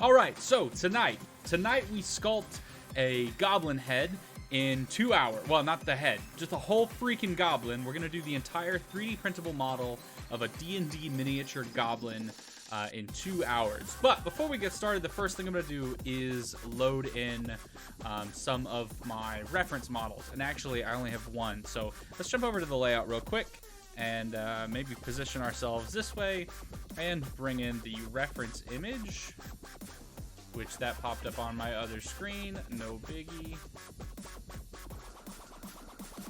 Alright, so tonight we sculpt a goblin head in 2 hours. Well, not the head, just a whole freaking goblin. We're going to do the entire 3D printable model of a D&D miniature goblin in 2 hours. But before we get started, the first thing I'm going to do is load in some of my reference models. And actually, I only have one. So let's jump over to the layout real quick and maybe position ourselves this way and bring in the reference image, which that popped up on my other screen. No biggie.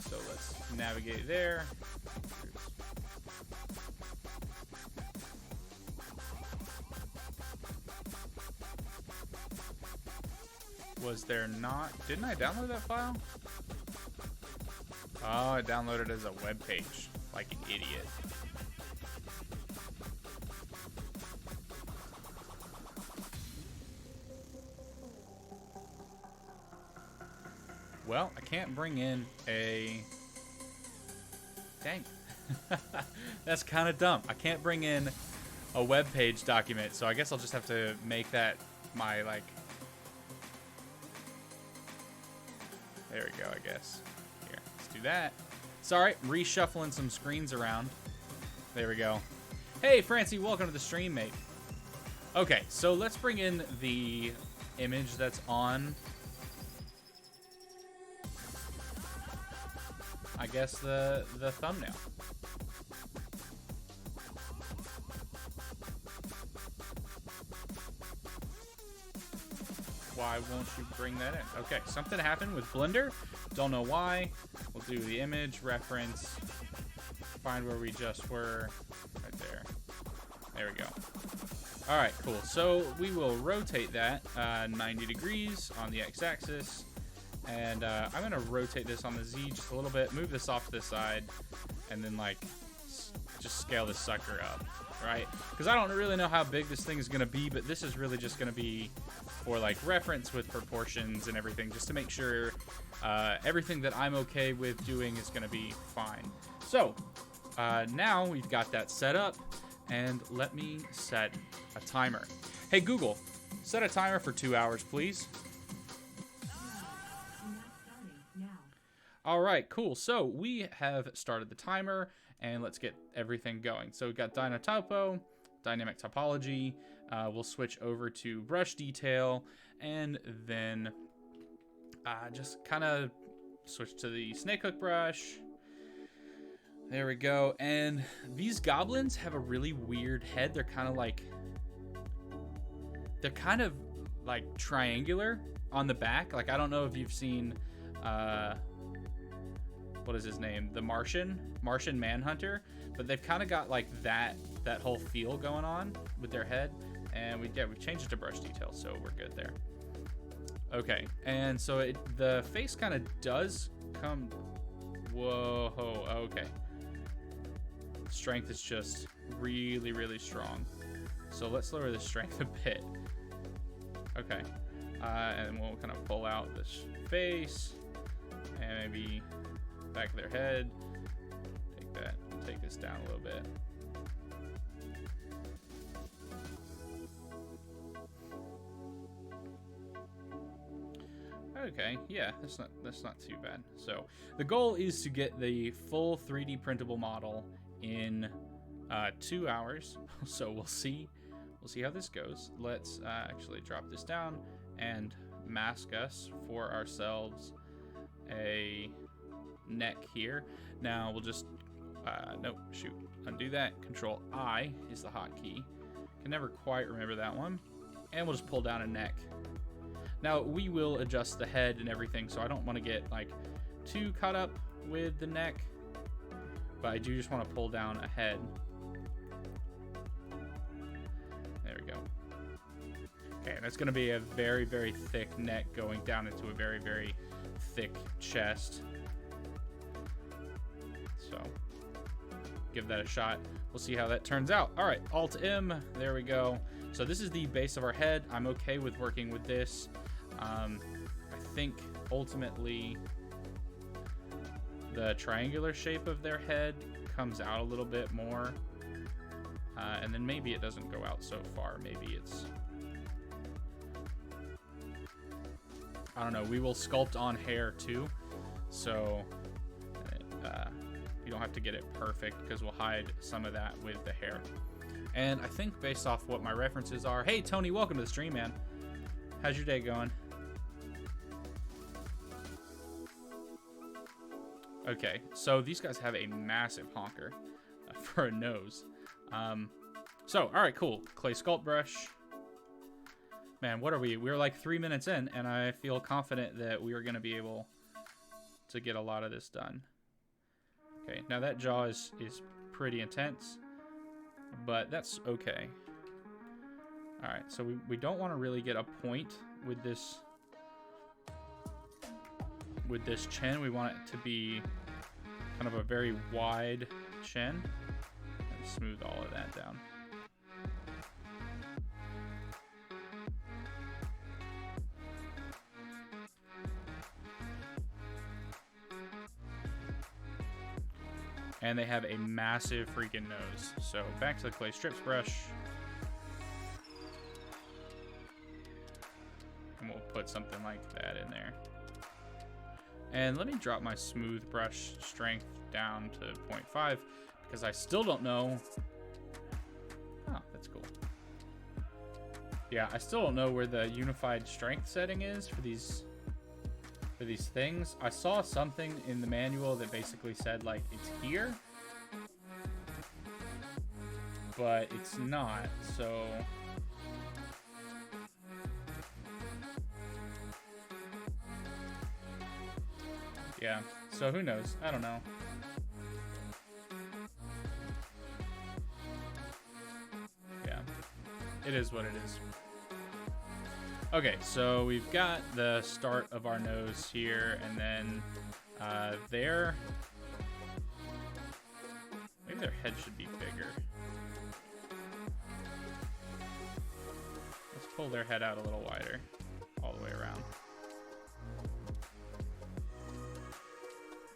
So let's navigate there. Was there not? Didn't I download that file? Oh, I downloaded it as a web page, like an idiot. Well, I can't bring in a... Dang. That's kind of dumb. I can't bring in a web page document, so I guess I'll just have to make that my, like... There we go, I guess. Here, let's do that. Sorry, reshuffling some screens around. There we go. Hey, Francie, welcome to the stream, mate. Okay, so let's bring in the image that's on... I guess the thumbnail. Why won't you bring that in? Okay, something happened with Blender. Don't know why. We'll do the image, reference, find where we just were. Right there. There we go. All right, cool. So we will rotate that 90 degrees on the x-axis. And I'm going to rotate this on the Z just a little bit, move this off to the side, and then, like, just scale this sucker up, right? Because I don't really know how big this thing is going to be, but this is really just going to be for, like, reference with proportions and everything, just to make sure everything that I'm okay with doing is going to be fine. So, now we've got that set up, and let me set a timer. Hey, Google, set a timer for 2 hours, please. All right, cool. So we have started the timer, and let's get everything going. So we've got Dynotopo, Dynamic Topology. We'll switch over to Brush Detail, and then just kind of switch to the Snakehook brush. There we go. And these goblins have a really weird head. They're kind of like triangular on the back. Like, I don't know if you've seen... what is his name? The Martian Manhunter, but they've kind of got like that whole feel going on with their head, and we've changed it to brush detail, so we're good there. Okay, and so the face kind of does come. Whoa, okay. Strength is just really, really strong. So let's lower the strength a bit. Okay, and we'll kind of pull out this face and maybe back of their head. Take this down a little bit. Okay, yeah, that's not too bad. So the goal is to get the full 3D printable model in 2 hours. So we'll see how this goes. Let's actually drop this down and mask us for ourselves a neck here. Now we'll just undo that. Control I is the hotkey. Can never quite remember that one. And we'll just pull down a neck. Now we will adjust the head and everything, so I don't want to get like too caught up with the neck, but I do just want to pull down a head. There we go. Okay, that's going to be a very, very thick neck going down into a very, very thick chest. So give that a shot. We'll see how that turns out. All right, Alt M, there we go. So this is the base of our head. I'm okay with working with this. I think ultimately the triangular shape of their head comes out a little bit more. And then maybe it doesn't go out so far. Maybe it's I don't know, we will sculpt on hair too, so you don't have to get it perfect because we'll hide some of that with the hair. And I think based off what my references are, hey Tony, welcome to the stream, man. How's your day going? Okay, so these guys have a massive honker for a nose. So, all right, cool. Clay sculpt brush. Man, what are we? We're like 3 minutes in, and I feel confident that we are going to be able to get a lot of this done. Okay, now that jaw is pretty intense, but that's okay. All right, so we don't want to really get a point with this chin. We want it to be kind of a very wide chin, and smooth all of that down. And they have a massive freaking nose. So back to the clay strips brush. And we'll put something like that in there. And let me drop my smooth brush strength down to 0.5 because I still don't know. Oh, that's cool. Yeah, I still don't know where the unified strength setting is for these things. I saw something in the manual that basically said like it's here, but it's not. So yeah, so who knows? I don't know. Yeah, it is what it is. Okay, so we've got the start of our nose here, and then there. Maybe their head should be bigger. Let's pull their head out a little wider, all the way around.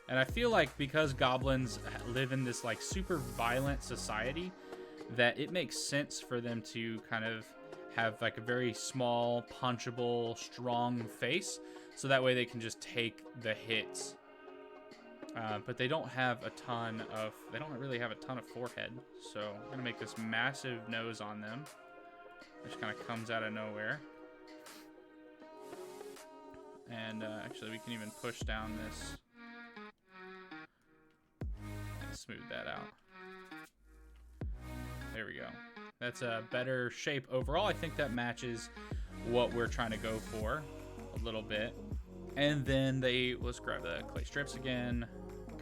And I feel like because goblins live in this like super violent society, that it makes sense for them to kind of have like a very small, punchable, strong face, so that way they can just take the hits. But they don't have a ton of, they don't really have a ton of forehead, so I'm gonna make this massive nose on them, which kind of comes out of nowhere. And actually, we can even push down this and smooth that out. There we go. That's a better shape overall. I think that matches what we're trying to go for a little bit. And then let's grab the clay strips again,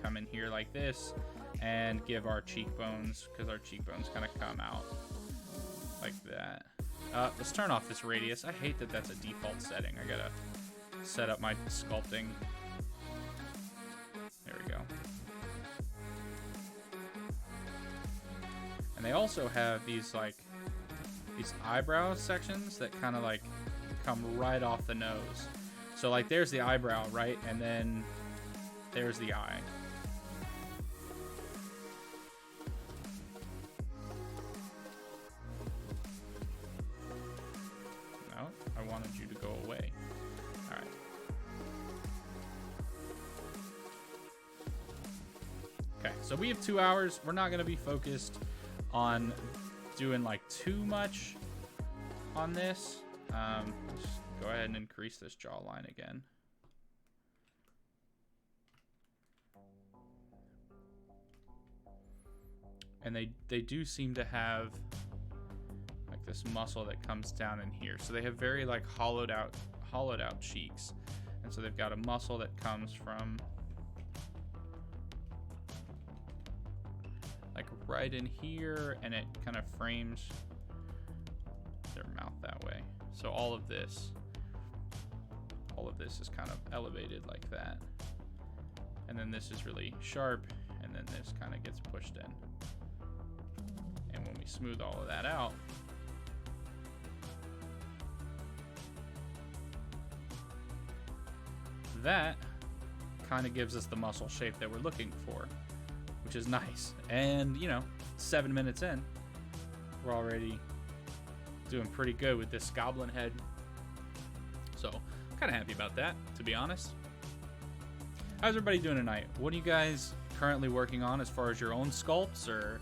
come in here like this, and give our cheekbones, because our cheekbones kind of come out like that. Let's turn off this radius. I hate that that's a default setting. I gotta set up my sculpting. There we go. And they also have these eyebrow sections that kind of like come right off the nose. So like there's the eyebrow, right? And then there's the eye. No, I wanted you to go away. All right. Okay, so we have 2 hours. We're not going to be focused on doing like too much on this. Let's go ahead and increase this jawline again. And they do seem to have like this muscle that comes down in here. So they have very like hollowed out cheeks. And so they've got a muscle that comes from like right in here, and it kind of frames their mouth that way. So all of this is kind of elevated like that. And then this is really sharp, and then this kind of gets pushed in. And when we smooth all of that out, that kind of gives us the muscle shape that we're looking for, which is nice. And, you know, 7 minutes in, we're already doing pretty good with this goblin head. So I'm kind of happy about that, to be honest. How's everybody doing tonight? What are you guys currently working on as far as your own sculpts, or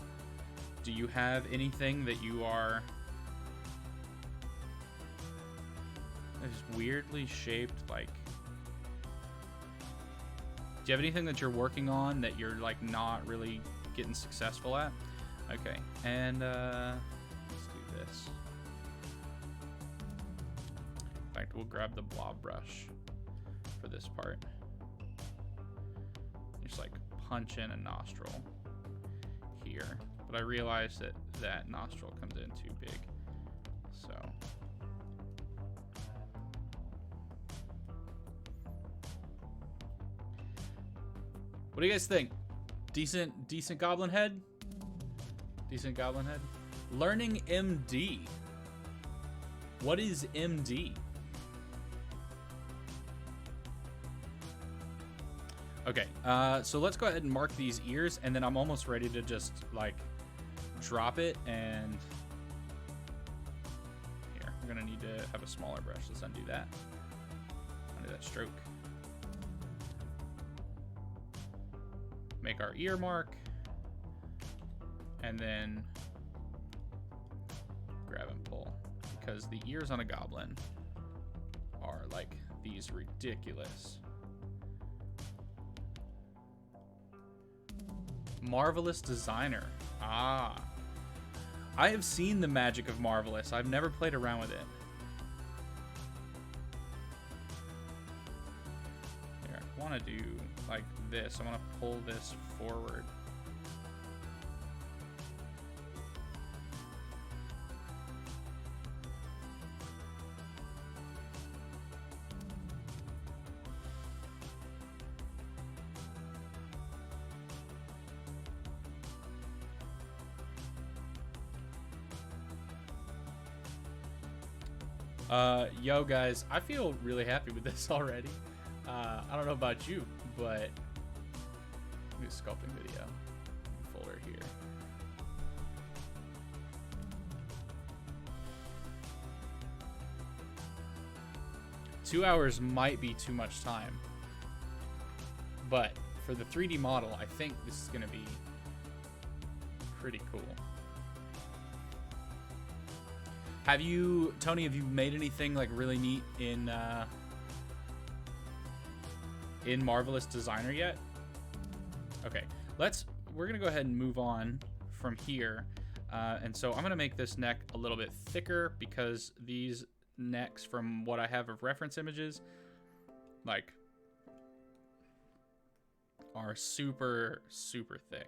do you have anything that you are just weirdly shaped, like, do you have anything that you're working on that you're like not really getting successful at? Okay, and let's do this. In fact, we'll grab the blob brush for this part. Just like punch in a nostril here, but I realized that that nostril comes in too big, so what do you guys think? Decent goblin head? Decent goblin head? Learning MD. What is MD? Okay, so let's go ahead and mark these ears, and then I'm almost ready to just, like, drop it, and here, we're gonna need to have a smaller brush. Let's undo that. Undo that stroke. Make our ear mark, and then grab and pull, because the ears on a goblin are like these ridiculous, marvelous designer. Ah, I have seen the magic of Marvelous. I've never played around with it. Here, I want to do like this. I want to pull this forward. Yo guys, I feel really happy with this already. I don't know about you, but new sculpting video folder here. Two hours might be too much time, but for the 3D model, I think this is gonna be pretty cool. Have you, Tony, have you made anything like really neat in Marvelous Designer yet? Okay, we're gonna go ahead and move on from here. And so I'm gonna make this neck a little bit thicker, because these necks, from what I have of reference images, like, are super, super thick.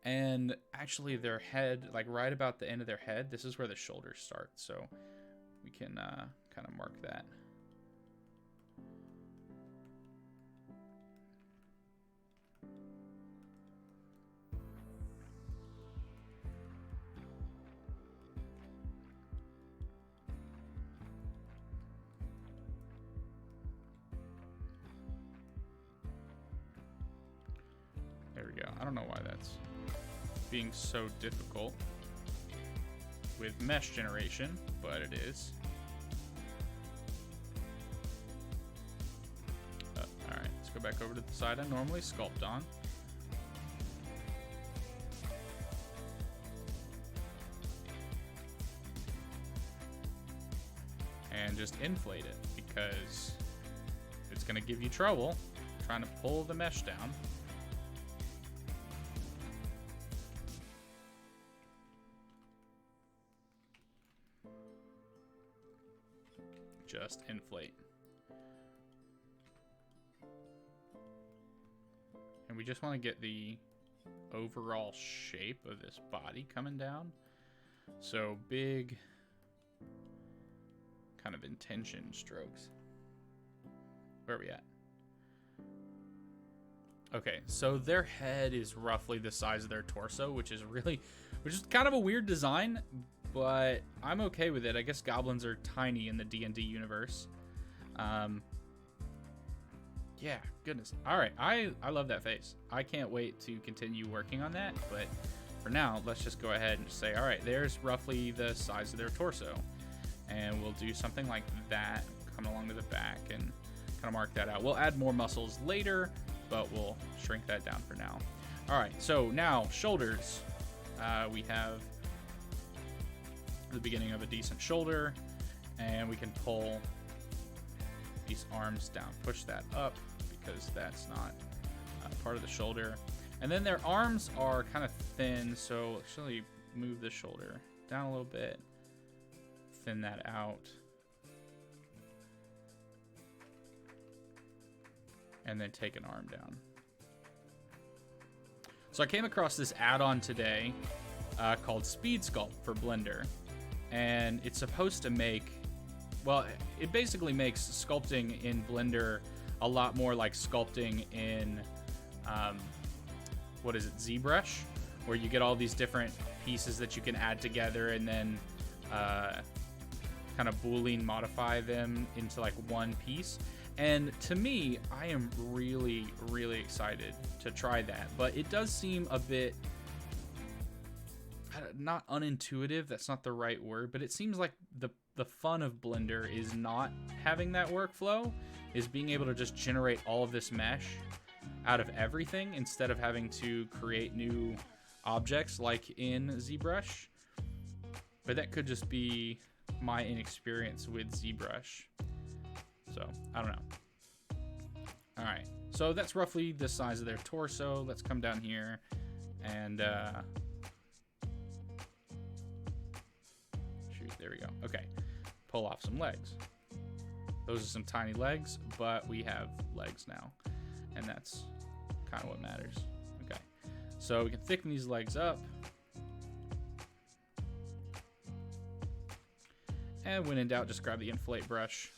And actually their head, like right about the end of their head, this is where the shoulders start. So we can kind of mark that. There we go. I don't know why that's being so difficult with mesh generation, but it is. All right, let's go back over to the side I normally sculpt on. And just inflate it, because it's gonna give you trouble trying to pull the mesh down. Just inflate. And we just want to get the overall shape of this body coming down. So big kind of intention strokes. Where are we at? Okay, so their head is roughly the size of their torso, which is kind of a weird design, but I'm okay with it. I guess goblins are tiny in the D&D universe. Yeah, goodness. All right, I love that face. I can't wait to continue working on that, but for now, let's just go ahead and say, all right, there's roughly the size of their torso. And we'll do something like that coming along to the back and kind of mark that out. We'll add more muscles later, but we'll shrink that down for now. All right, so now shoulders. We have the beginning of a decent shoulder, and we can pull these arms down, push that up because that's not part of the shoulder. And then their arms are kind of thin, so actually move the shoulder down a little bit, thin that out, and then take an arm down. So I came across this add-on today called Speed Sculpt for Blender, and it's supposed to make, well, it basically makes sculpting in Blender a lot more like sculpting in, what is it, ZBrush, where you get all these different pieces that you can add together and then kind of Boolean modify them into like one piece. And to me, I am really, really excited to try that. But it does seem a bit, not unintuitive, that's not the right word, but it seems like the fun of Blender is not having that workflow, is being able to just generate all of this mesh out of everything instead of having to create new objects like in ZBrush. But that could just be my inexperience with ZBrush. So, I don't know. All right, so that's roughly the size of their torso. Let's come down here and shoot, there we go. Okay, pull off some legs. Those are some tiny legs, but we have legs now, and that's kind of what matters. Okay, so we can thicken these legs up. And when in doubt, just grab the inflate brush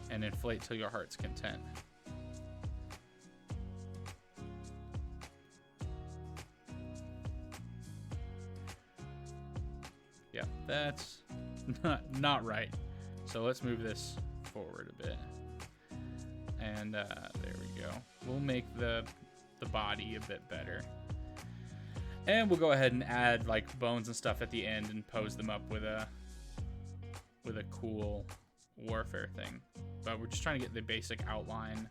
and inflate till your heart's content. Yeah, that's not right. So let's move this forward a bit. And there we go. We'll make the body a bit better. And we'll go ahead and add like bones and stuff at the end and pose them up with a cool warfare thing. But we're just trying to get the basic outline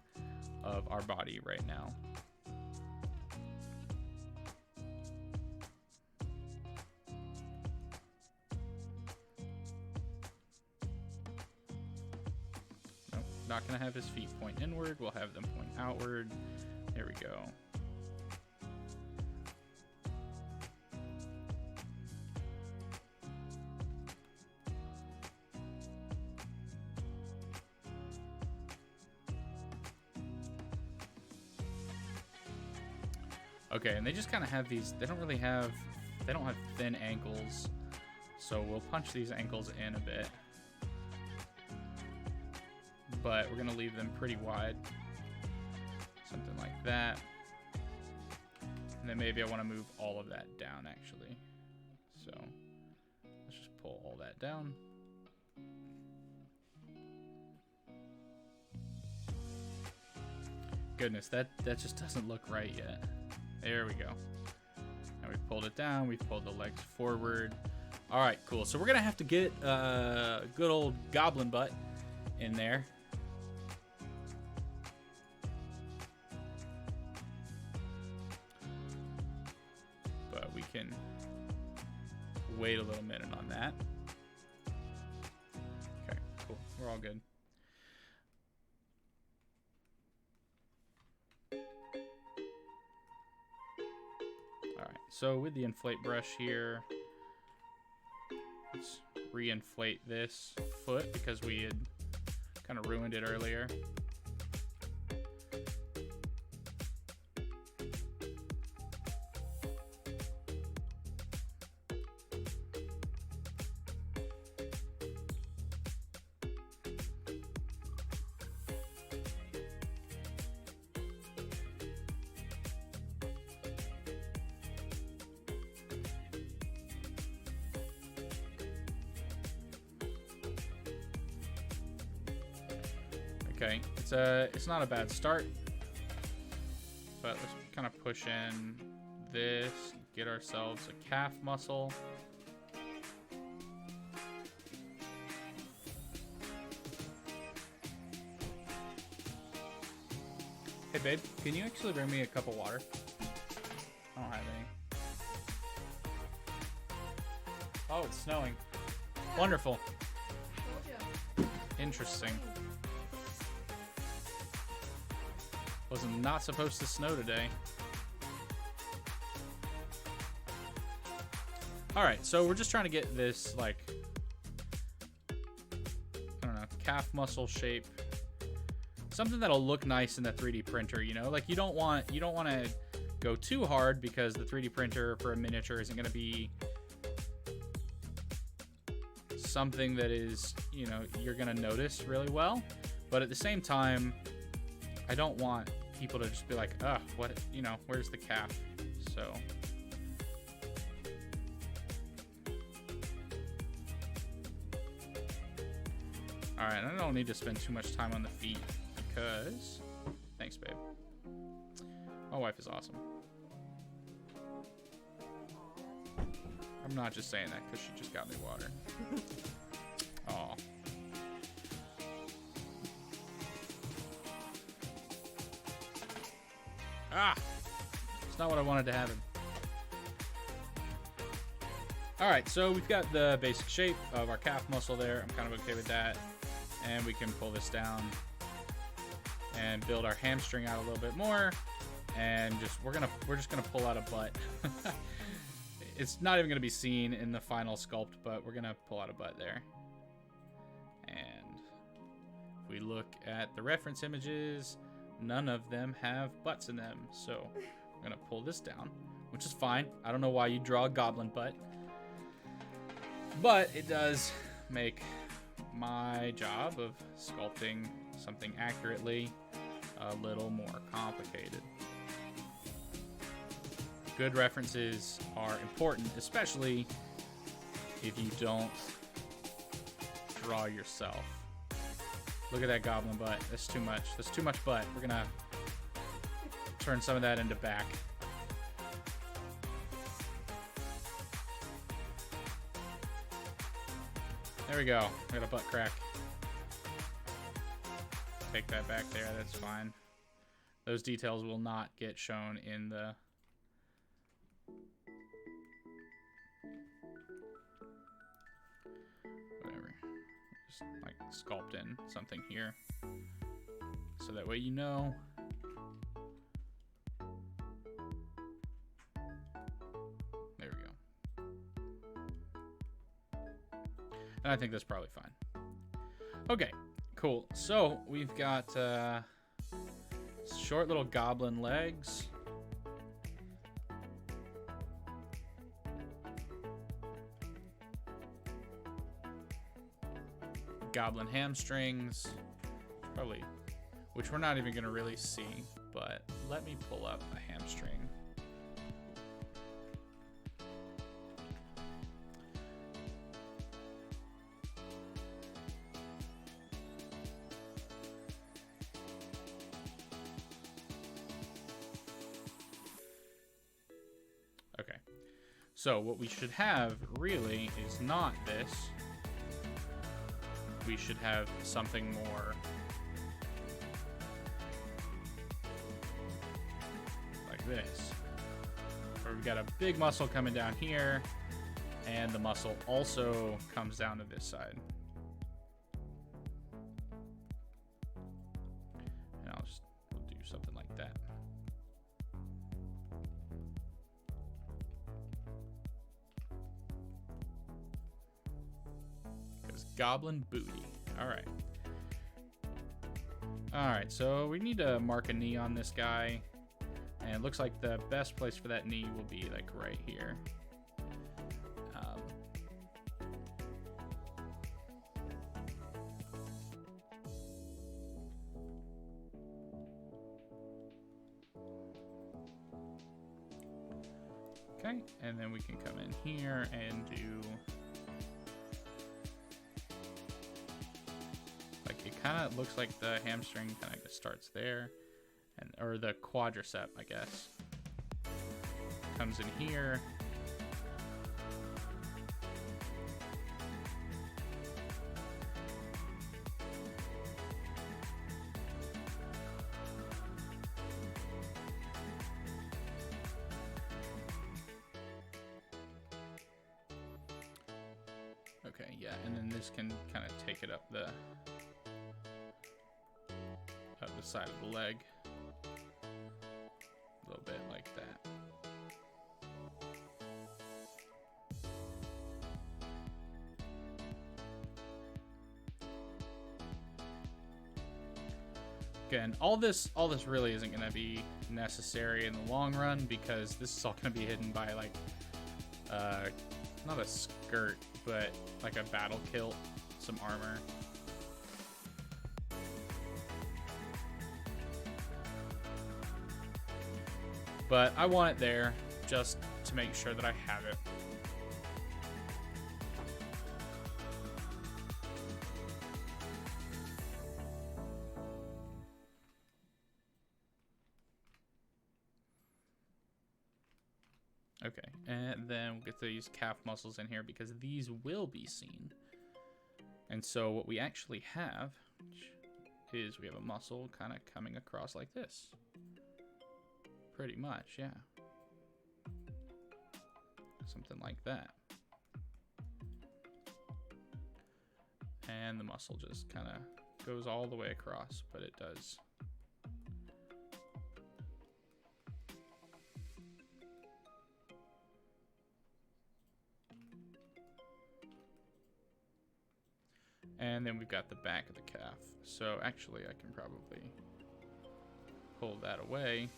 of our body right now. Nope, not gonna have his feet point inward. We'll have them point outward. There we go. Okay, and they just kind of have these, they don't have thin ankles, so we'll punch these ankles in a bit. But we're gonna leave them pretty wide. Something like that. And then maybe I wanna move all of that down actually. So, let's just pull all that down. Goodness, that just doesn't look right yet. There we go. Now we've pulled it down. We've pulled the legs forward. All right, cool. So we're going to have to get good old goblin butt in there. But we can wait a little minute on that. Okay, cool. We're all good. So with the inflate brush here, let's re-inflate this foot because we had kind of ruined it earlier. Okay, it's not a bad start, but let's kind of push in this, get ourselves a calf muscle. Hey, babe, can you actually bring me a cup of water? I don't have any. Oh, it's snowing. Yeah. Wonderful. Told you. Interesting. Was not supposed to snow today. Alright, so we're just trying to get this, like, I don't know, calf muscle shape. Something that'll look nice in the 3D printer, you know? Like, you don't want to go too hard because the 3D printer for a miniature isn't going to be something that is, you know, you're going to notice really well. But at the same time, I don't want people to just be like, ugh, what, you know, where's the calf? So... Alright, I don't need to spend too much time on the feet because... Thanks, babe. My wife is awesome. I'm not just saying that because she just got me water. Aw. Ah! It's not what I wanted to happen. Alright, so we've got the basic shape of our calf muscle there. I'm kind of okay with that. And we can pull this down and build our hamstring out a little bit more. And we're just gonna pull out a butt. It's not even gonna be seen in the final sculpt, but we're gonna pull out a butt there. And if we look at the reference images, none of them have butts in them. So we're gonna pull this down, which is fine. I don't know why you draw a goblin butt, but it does make my job of sculpting something accurately a little more complicated. Good references are important, especially if you don't draw yourself. Look at that goblin butt. That's too much. That's too much butt. We're gonna turn some of that into back. There we go. We got a butt crack. Take that back there. That's fine. Those details will not get shown in the... Whatever. Just like sculpt in something here. So that way you know. There we go. And I think that's probably fine. Okay, cool. So we've got short little goblin legs. Goblin hamstrings. Probably, which we're not even going to really see, but let me pull up a hamstring. Okay, so what we should have really is not this. We should have something more like this, where we've got a big muscle coming down here, and the muscle also comes down to this side. And we'll do something like that. Goblin booty. Alright. Alright, so we need to mark a knee on this guy. And it looks like the best place for that knee will be like right here. Okay, and then we can come in here and do... It kind of looks like the hamstring kind of starts there, and or the quadricep, I guess, comes in here. Okay, yeah, and then this can kind of take it up the side of the leg. A little bit like that. Again, all this really isn't going to be necessary in the long run because this is all going to be hidden by like not a skirt, but like a battle kilt, some armor. But I want it there just to make sure that I have it. Okay, and then we'll get these calf muscles in here because these will be seen. And so what we actually have is we have a muscle kind of coming across like this. Pretty much, yeah. Something like that. And the muscle just kind of goes all the way across, but it does. And then we've got the back of the calf. So actually I can probably pull that away.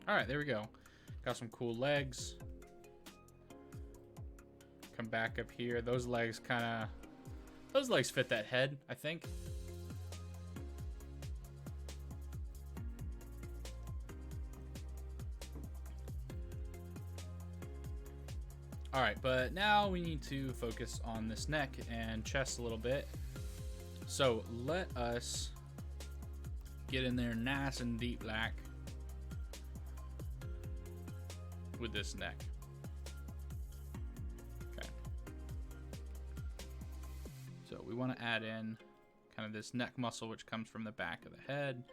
All right, there we go. Got some cool legs. Come back up here. Those legs fit that head, I think. All right, but now we need to focus on this neck and chest a little bit. So let us get in there nice and deep black with this neck. Okay. So we want to add in kind of this neck muscle, which comes from the back of the head,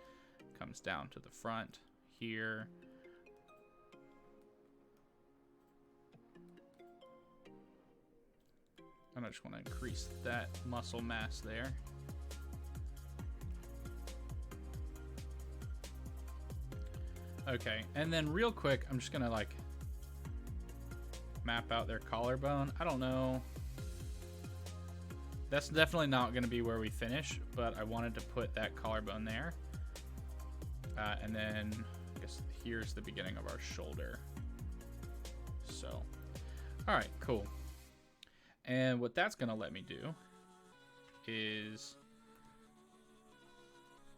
comes down to the front here. And I just want to increase that muscle mass there. Okay, and then real quick, I'm just gonna like map out their collarbone. I don't know. That's definitely not gonna be where we finish, but I wanted to put that collarbone there. And then I guess here's the beginning of our shoulder. So, all right, cool. And what that's gonna let me do is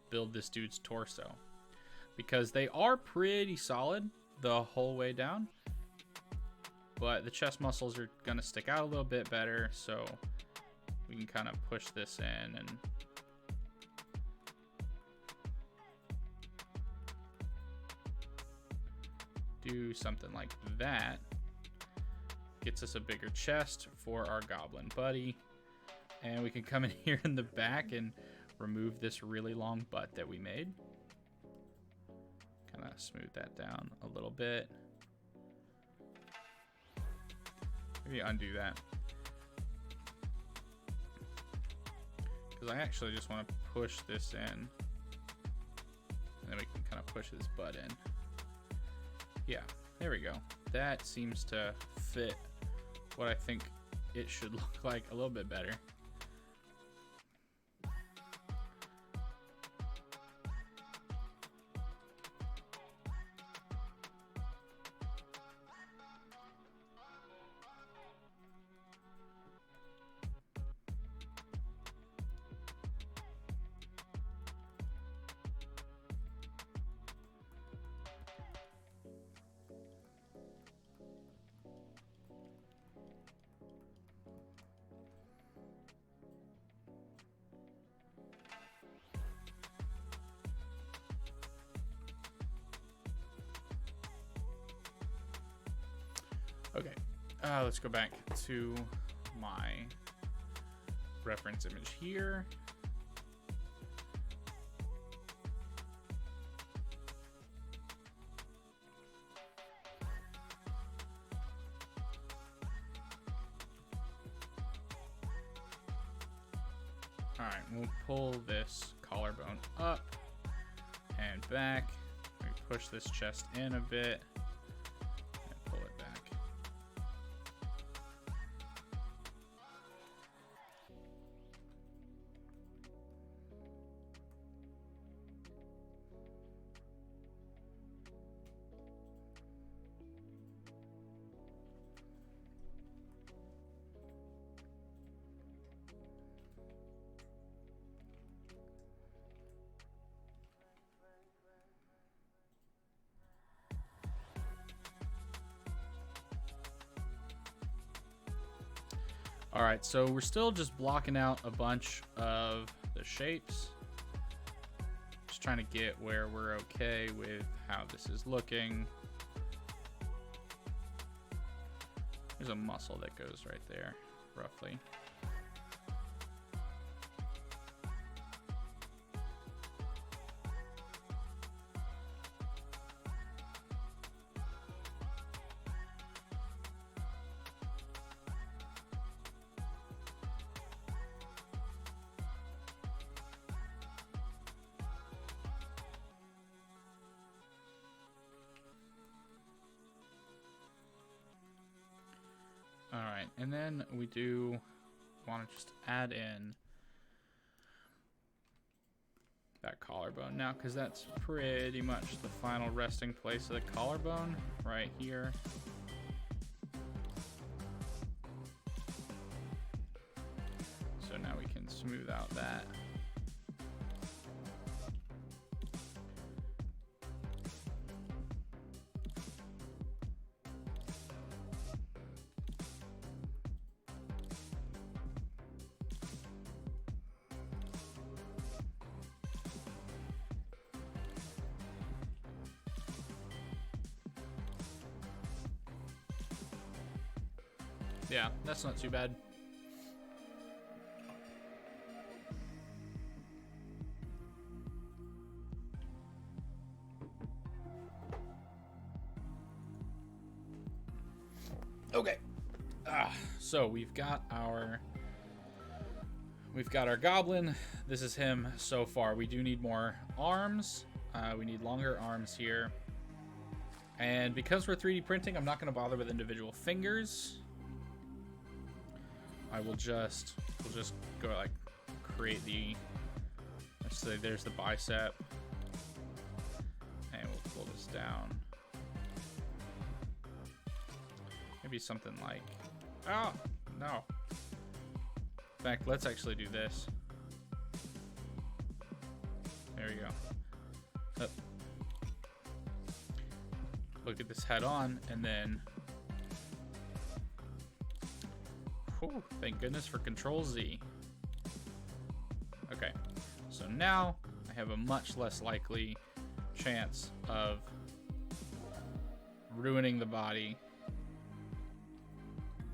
build this dude's torso, because they are pretty solid the whole way down, but the chest muscles are gonna stick out a little bit better, so we can kind of push this in and do something like that. Gets us a bigger chest for our goblin buddy, and we can come in here in the back and remove this really long butt that we made. Kind of smooth that down a little bit. Maybe undo that, because I actually just want to push this in, and then we can kind of push this butt in. Yeah, there we go. That seems to fit what I think it should look like a little bit better. Let's go back to my reference image here. All right, we'll pull this collarbone up and back. We push this chest in a bit and pull it back. All right, so we're still just blocking out a bunch of the shapes. Just trying to get where we're okay with how this is looking. There's a muscle that goes right there, roughly. All right, and then we do want to just add in that collarbone now, because that's pretty much the final resting place of the collarbone right here. So now we can smooth out that. Yeah, that's not too bad. Okay. So we've got our goblin. This is him so far. We do need more arms. We need longer arms here. And because we're 3D printing, I'm not going to bother with individual fingers. We'll just go like create the, let's say there's the bicep, and we'll pull this down. Maybe something like, oh no. In fact, let's actually do this. There we go. Up. Look at this head on, and then. Whew, thank goodness for Control Z. Okay, so now I have a much less likely chance of ruining the body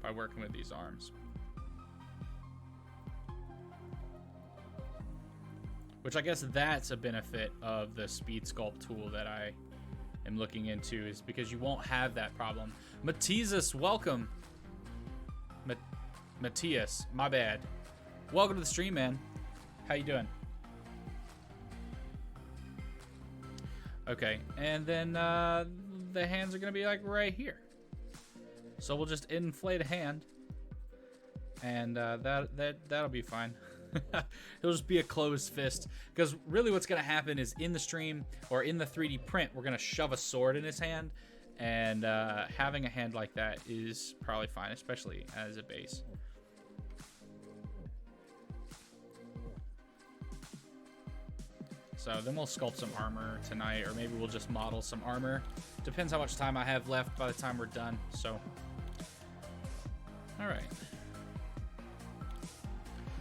by working with these arms. Which I guess that's a benefit of the Speed Sculpt tool that I am looking into, is because you won't have that problem. Matizas, welcome. Matthias, my bad. Welcome to the stream, man. How you doing? Okay, and then the hands are gonna be like right here. So we'll just inflate a hand, and that'll be fine. It'll just be a closed fist, because really what's gonna happen is in the stream or in the 3D print, we're gonna shove a sword in his hand, and having a hand like that is probably fine, especially as a base. So then we'll sculpt some armor tonight, or maybe we'll just model some armor. Depends how much time I have left by the time we're done. So, all right.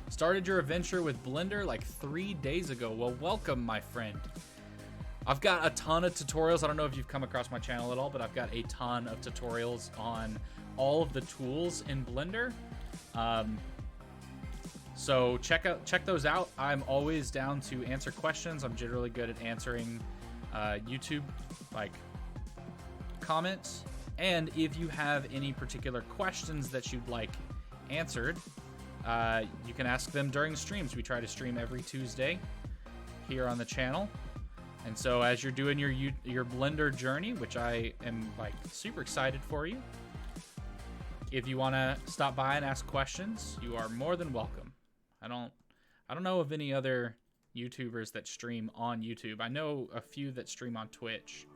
Started your adventure with Blender like 3 days ago. Well, welcome, my friend. I've got a ton of tutorials. I don't know if you've come across my channel at all, but I've got a ton of tutorials on all of the tools in Blender. So check those out. I'm always down to answer questions. I'm generally good at answering YouTube comments. And if you have any particular questions that you'd like answered, you can ask them during streams. We try to stream every Tuesday here on the channel. And so as you're doing your Blender journey, which I am super excited for you, if you want to stop by and ask questions, you are more than welcome. I don't know of any other YouTubers that stream on YouTube. I know a few that stream on Twitch.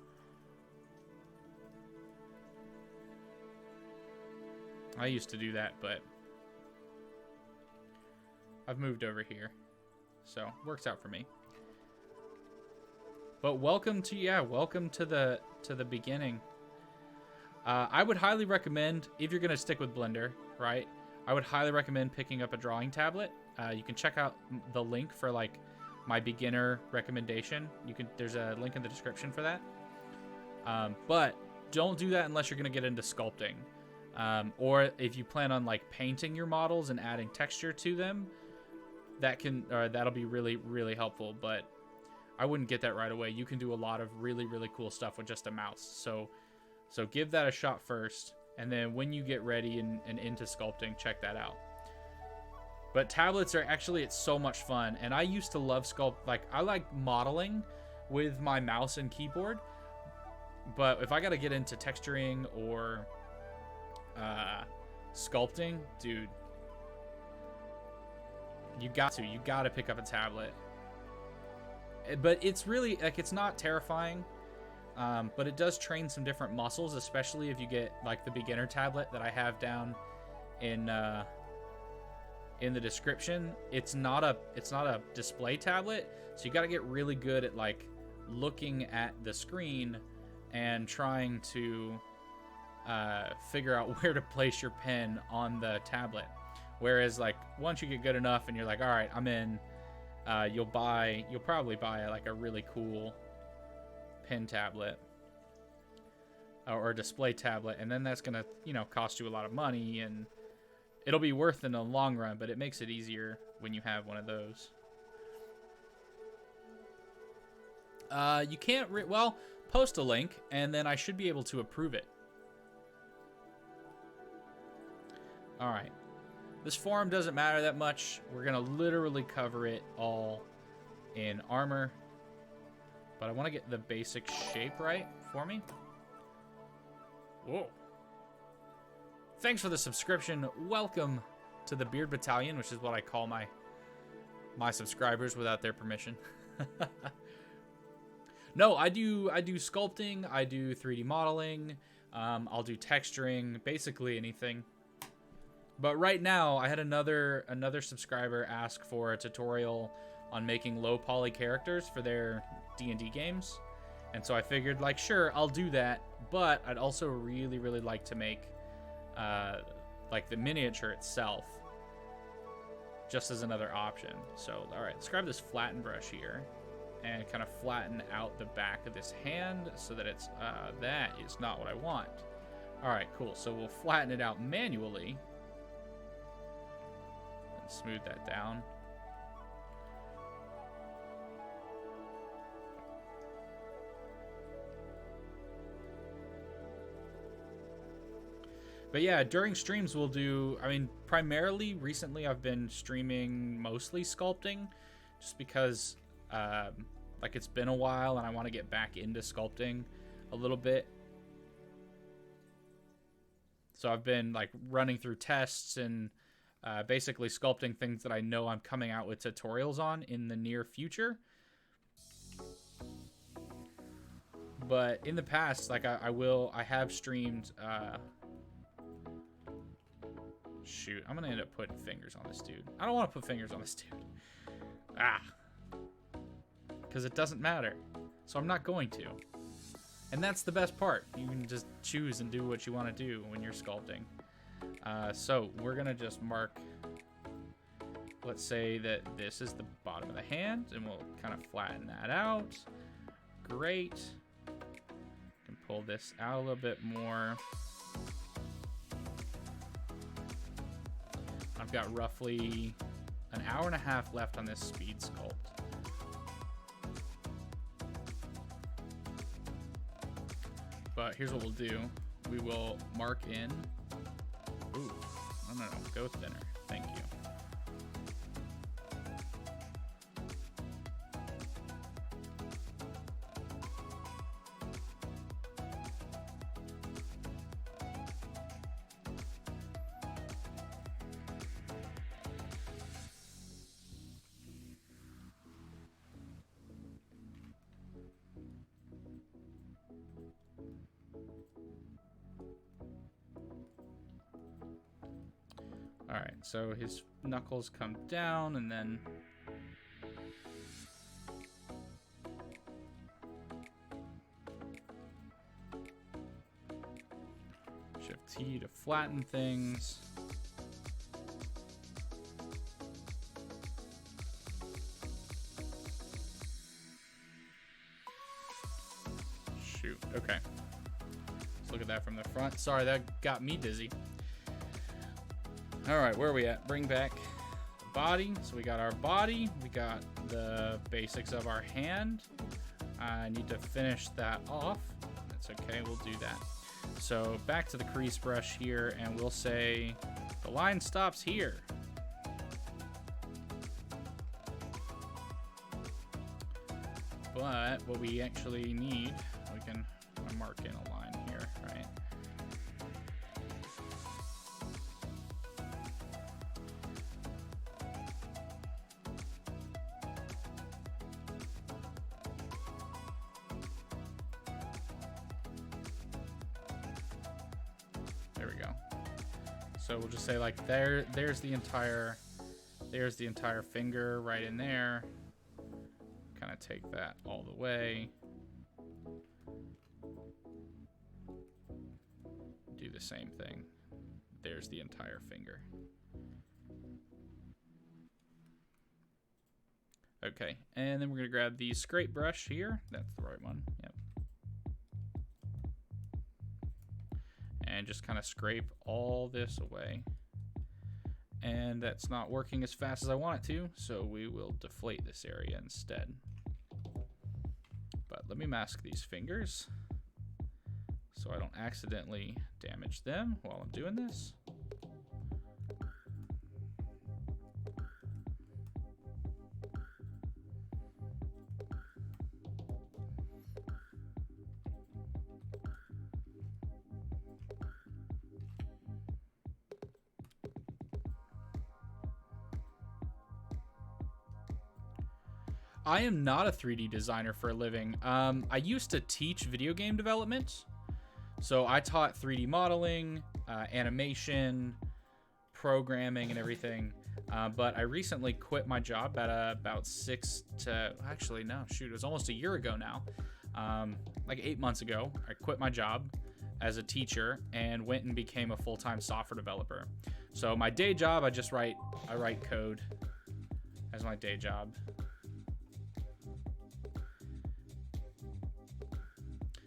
I used to do that, but I've moved over here, so works out for me. But welcome to the beginning. I would highly recommend, if you're gonna stick with Blender, right? I would highly recommend picking up a drawing tablet. You can check out the link for my beginner recommendation. There's a link in the description for that. But don't do that unless you're gonna get into sculpting. Or if you plan on painting your models and adding texture to them, that'll be really, really helpful. But I wouldn't get that right away. You can do a lot of really, really cool stuff with just a mouse. So give that a shot first, and then when you get ready and into sculpting, check that out. But tablets it's so much fun, and I used to love I like modeling with my mouse and keyboard, but if I gotta get into texturing or sculpting, dude, you gotta pick up a tablet. But it's really it's not terrifying, but it does train some different muscles, especially if you get the beginner tablet that I have down in the description. It's not a display tablet, so you got to get really good at looking at the screen and trying to figure out where to place your pen on the tablet. Whereas once you get good enough and you're all right, I'm in. You'll probably buy a really cool pen tablet or a display tablet, and then that's gonna cost you a lot of money, and it'll be worth it in the long run, but it makes it easier when you have one of those. You can't post a link, and then I should be able to approve it. All right. This form doesn't matter that much. We're going to literally cover it all in armor. But I want to get the basic shape right for me. Whoa. Thanks for the subscription. Welcome to the Beard Battalion, which is what I call my subscribers without their permission. No, I do sculpting. I do 3D modeling. I'll do texturing, basically anything. But right now, I had another subscriber ask for a tutorial on making low poly characters for their D&D games. And so I figured, sure, I'll do that. But I'd also really, really like to make, the miniature itself, just as another option. So, all right, let's grab this flatten brush here and kind of flatten out the back of this hand so that it's, that is not what I want. All right, cool. So we'll flatten it out manually. Smooth that down. But yeah, during streams we'll do, primarily recently I've been streaming mostly sculpting, just because it's been a while and I want to get back into sculpting a little bit. So I've been running through tests and basically sculpting things that I know I'm coming out with tutorials on in the near future. But in the past, I have streamed, shoot, I'm gonna end up putting fingers on this dude. I don't want to put fingers on this dude. Because it doesn't matter. So I'm not going to. And that's the best part. You can just choose and do what you want to do when you're sculpting. So we're gonna just mark, let's say that this is the bottom of the hand, and we'll kind of flatten that out. Great. Can pull this out a little bit more. I've got roughly an hour and a half left on this speed sculpt. But here's what we'll do. We will mark in. Ooh, no, go thinner. Thank you. Alright, so his knuckles come down and then Shift T to flatten things. Shoot, okay. Let's look at that from the front. Sorry, that got me dizzy. All right, where are we at? Bring back the body. So we got our body. We got the basics of our hand. I need to finish that off. That's okay, we'll do that. So back to the crease brush here, and we'll say the line stops here. But what we actually need, we can mark in a line here, right? There we go. So we'll just say like there's the entire finger right in there. Kind of take that all the way. Do the same thing. There's the entire finger. Okay, and then we're gonna grab the scrape brush here. That's the right one, yep. And just kind of scrape all this away. And that's not working as fast as I want it to, so we will deflate this area instead. But let me mask these fingers so I don't accidentally damage them while I'm doing this. I am not a 3D designer for a living. I used to teach video game development. So I taught 3D modeling, animation, programming, and everything. But I recently quit my job at about it was almost a year ago now. Like 8 months ago, I quit my job as a teacher and went and became a full-time software developer. So my day job, I write code as my day job.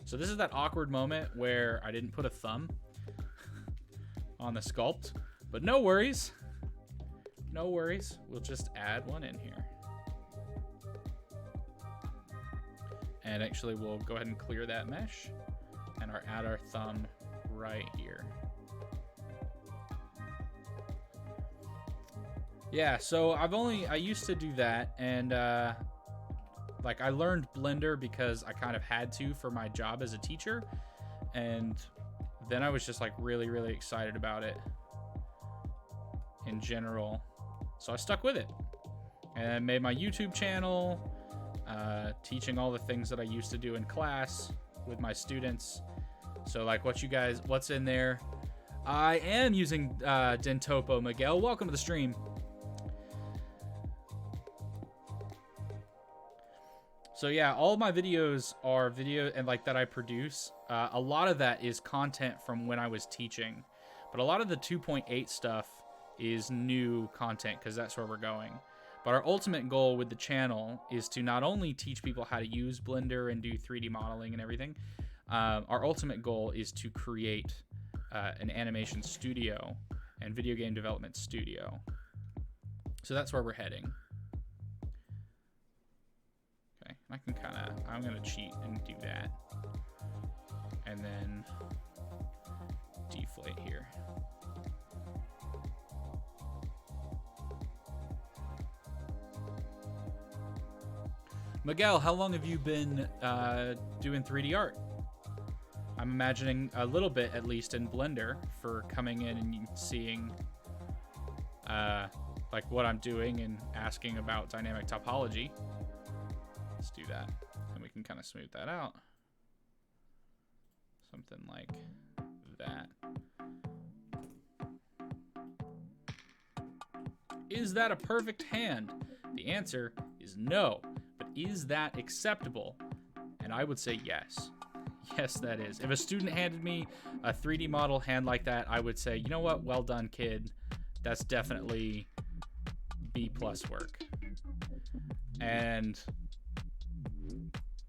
So this is that awkward moment where I didn't put a thumb on the sculpt, but no worries. No worries. We'll just add one in here. And actually we'll go ahead and clear that mesh and add our thumb right here. Yeah, so I used to do that, and like I learned Blender because I kind of had to for my job as a teacher, and then I was just like really, really excited about it in general. So I stuck with it and made my YouTube channel, teaching all the things that I used to do in class with my students. So like what's in there? I am using Dentopo. Miguel, welcome to the stream. So yeah, all my videos are video and like that I produce. A lot of that is content from when I was teaching, but a lot of the 2.8 stuff is new content because that's where we're going. But our ultimate goal with the channel is to not only teach people how to use Blender and do 3D modeling and everything. Our ultimate goal is to create an animation studio and video game development studio. So that's where we're heading. Okay, I can I'm gonna cheat and do that. And then deflate here. Miguel, how long have you been doing 3D art? I'm imagining a little bit, at least in Blender, for coming in and seeing like what I'm doing and asking about dynamic topology. Let's do that, and we can kind of smooth that out. Something like that. Is that a perfect hand? The answer is no. But is that acceptable? And I would say yes. Yes, that is. If a student handed me a 3D model hand like that, I would say, you know what? Well done, kid. That's definitely B+ work. And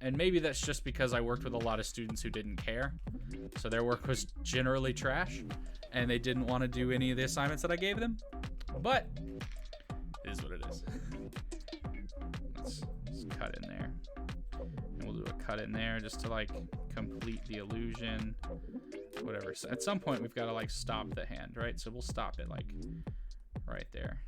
maybe that's just because I worked with a lot of students who didn't care. So their work was generally trash, and they didn't want to do any of the assignments that I gave them. But it is what it is. Let's cut in there. And we'll do a cut in there just to like complete the illusion. Whatever. So at some point we've got to like stop the hand, right? So we'll stop it like right there.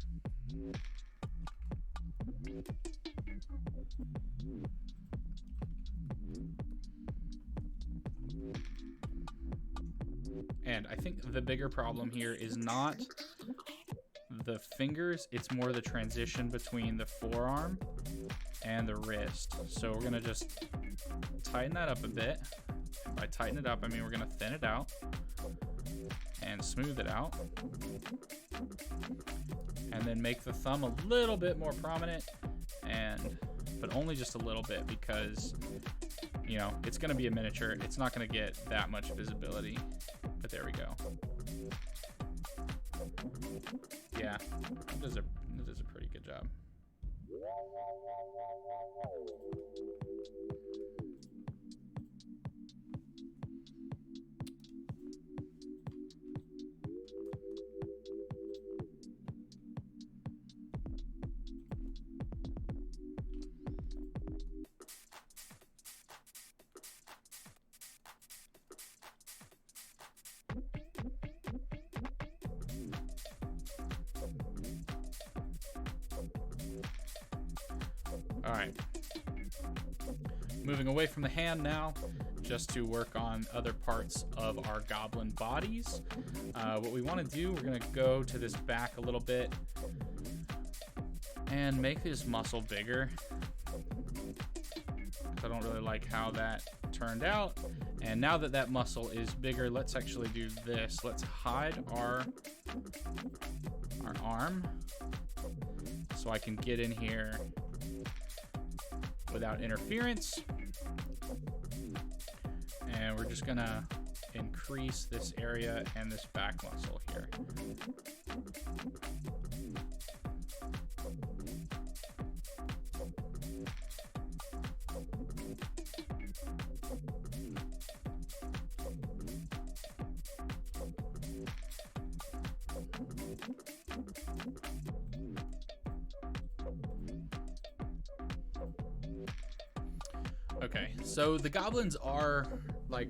And I think the bigger problem here is not the fingers, it's more the transition between the forearm and the wrist. So we're gonna just tighten that up a bit. By tighten it up, I mean we're gonna thin it out and smooth it out. And then make the thumb a little bit more prominent, but only just a little bit, because you know, it's gonna be a miniature. It's not gonna get that much visibility, but there we go. Yeah, it does a pretty good job. All right, moving away from the hand now, just to work on other parts of our goblin bodies. What we want to do, we're going to go to this back a little bit and make this muscle bigger. I don't really like how that turned out. And now that that muscle is bigger, let's actually do this. Let's hide our arm so I can get in here without interference. And we're just gonna increase this area and this back muscle here. Okay, so the goblins are like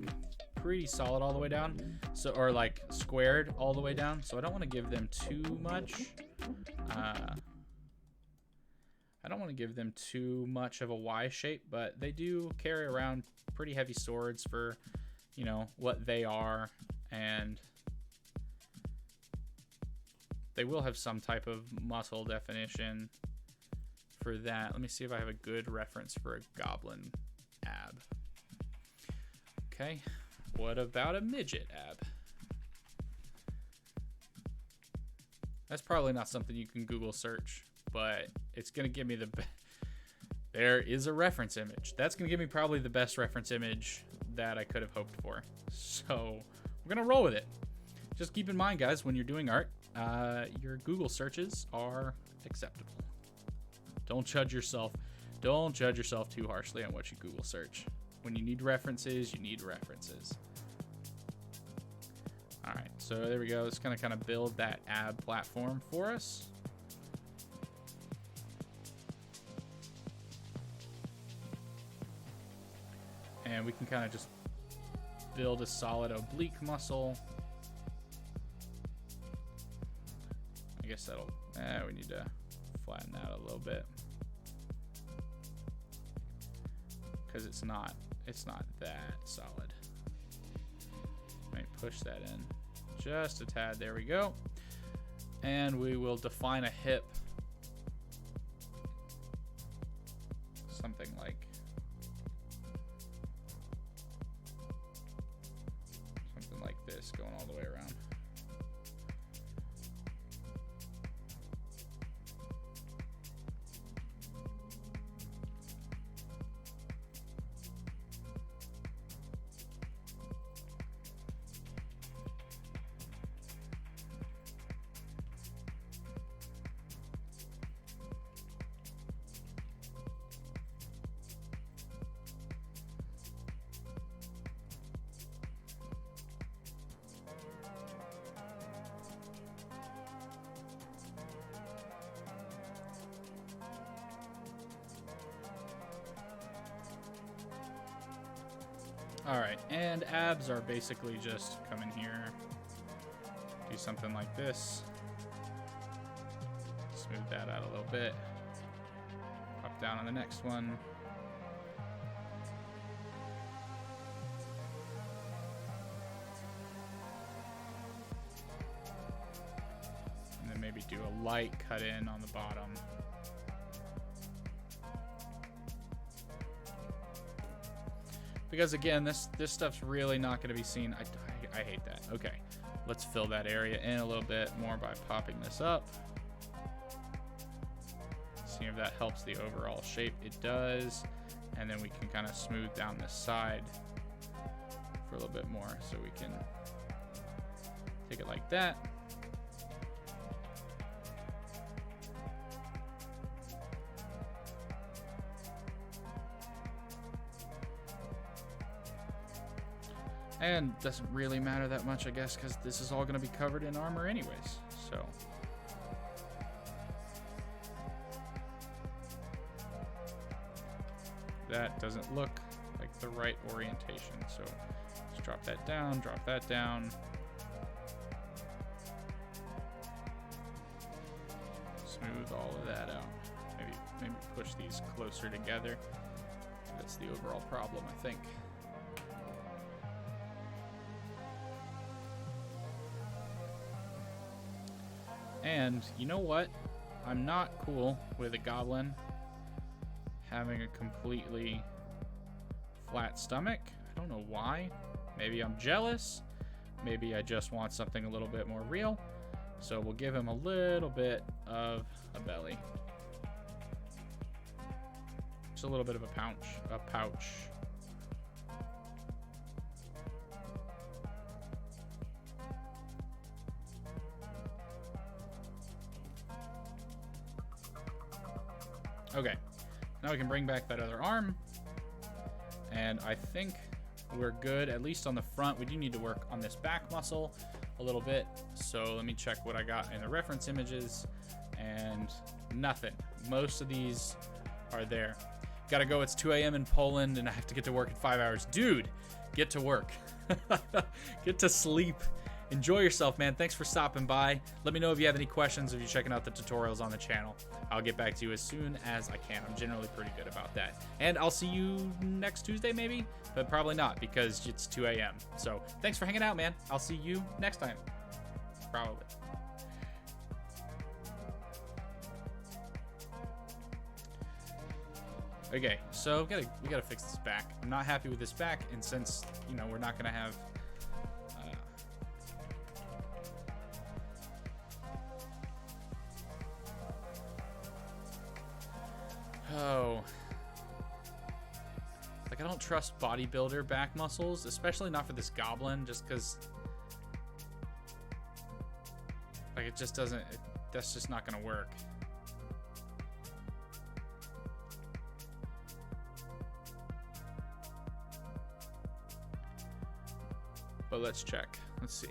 pretty solid all the way down, so, or like squared all the way down, so I don't want to give them too much. I don't want to give them too much of a Y shape, but they do carry around pretty heavy swords for, you know, what they are, and they will have some type of muscle definition for that. Let me see if I have a good reference for a goblin ab. Okay, what about a midget ab? That's probably not something you can Google search, but it's gonna give me there is a reference image. That's gonna give me probably the best reference image that I could have hoped for. So we're gonna roll with it. Just keep in mind, guys, when you're doing art, your Google searches are acceptable. Don't judge yourself. Don't judge yourself too harshly on what you Google search. When you need references, you need references. All right, so there we go. It's gonna kind of build that ab platform for us. And we can kind of just build a solid oblique muscle. I guess that'll, we need to flatten that a little bit. Because it's not that solid. Let me push that in just a tad, there we go. And we will define a hip. Something like this, going all the way around. All right, and abs are basically just come in here, do something like this, smooth that out a little bit, pop down on the next one. And then maybe do a light cut in on the bottom. Because again, this stuff's really not going to be seen. I hate that. Okay, let's fill that area in a little bit more by popping this up. See if that helps the overall shape. It does. And then we can kind of smooth down this side for a little bit more. So we can take it like that. And doesn't really matter that much, I guess, because this is all going to be covered in armor anyways. So that doesn't look like the right orientation. So just drop that down, drop that down. Smooth all of that out. Maybe push these closer together. That's the overall problem, I think. And you know what? I'm not cool with a goblin having a completely flat stomach. I don't know why. Maybe I'm jealous. Maybe I just want something a little bit more real. So we'll give him a little bit of a belly. Just a little bit of a pouch. Okay, now we can bring back that other arm, and I think we're good, at least on the front. We do need to work on this back muscle a little bit, so let me check what I got in the reference images, and nothing. Most of these are there. Gotta go, it's 2 a.m. in Poland, and I have to get to work in 5 hours. Dude, get to work. Get to sleep. Enjoy yourself, man. Thanks for stopping by. Let me know if you have any questions, if you're checking out the tutorials on the channel. I'll get back to you as soon as I can. I'm generally pretty good about that. And I'll see you next Tuesday, maybe? But probably not, because it's 2 a.m. So thanks for hanging out, man. I'll see you next time. Probably. Okay, so we gotta fix this back. I'm not happy with this back, and since, you know, we're not gonna have like, I don't trust bodybuilder back muscles, especially not for this goblin, just because, like, it just doesn't, that's just not gonna work. But let's check. Let's see.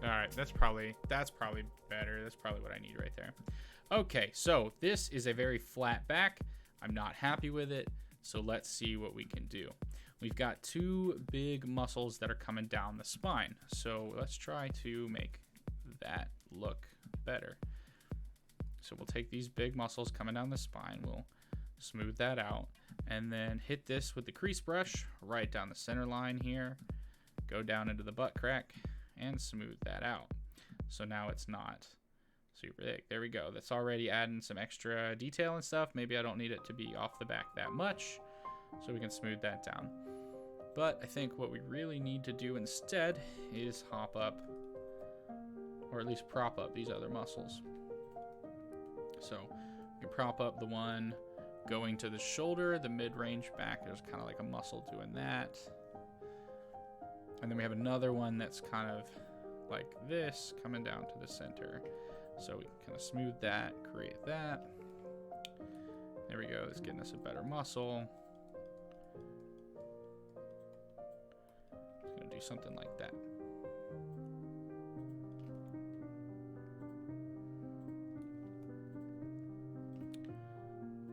All right, that's probably better. That's probably what I need right there. Okay, so this is a very flat back. I'm not happy with it, so let's see what we can do. We've got two big muscles that are coming down the spine, so let's try to make that look better. So we'll take these big muscles coming down the spine, we'll smooth that out, and then hit this with the crease brush right down the center line here, go down into the butt crack, and smooth that out. So now it's not super thick. There we go. That's already adding some extra detail and stuff. Maybe I don't need it to be off the back that much, so we can smooth that down. But I think what we really need to do instead is hop up, or at least prop up these other muscles. So we can prop up the one going to the shoulder, the mid-range back. There's kind of like a muscle doing that. And then we have another one that's kind of like this, coming down to the center. So we can kind of smooth that, create that. There we go, it's getting us a better muscle. It's gonna do something like that.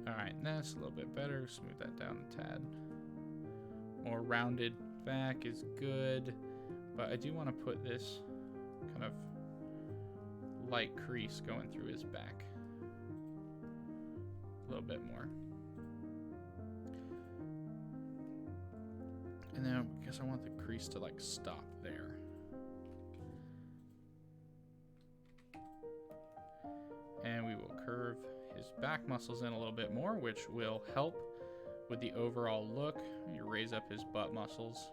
All right, that's a little bit better. Smooth that down a tad. More rounded back is good, but I do want to put this kind of light crease going through his back a little bit more. And then I guess I want the crease to like stop there. And we will curve his back muscles in a little bit more, which will help with the overall look. You raise up his butt muscles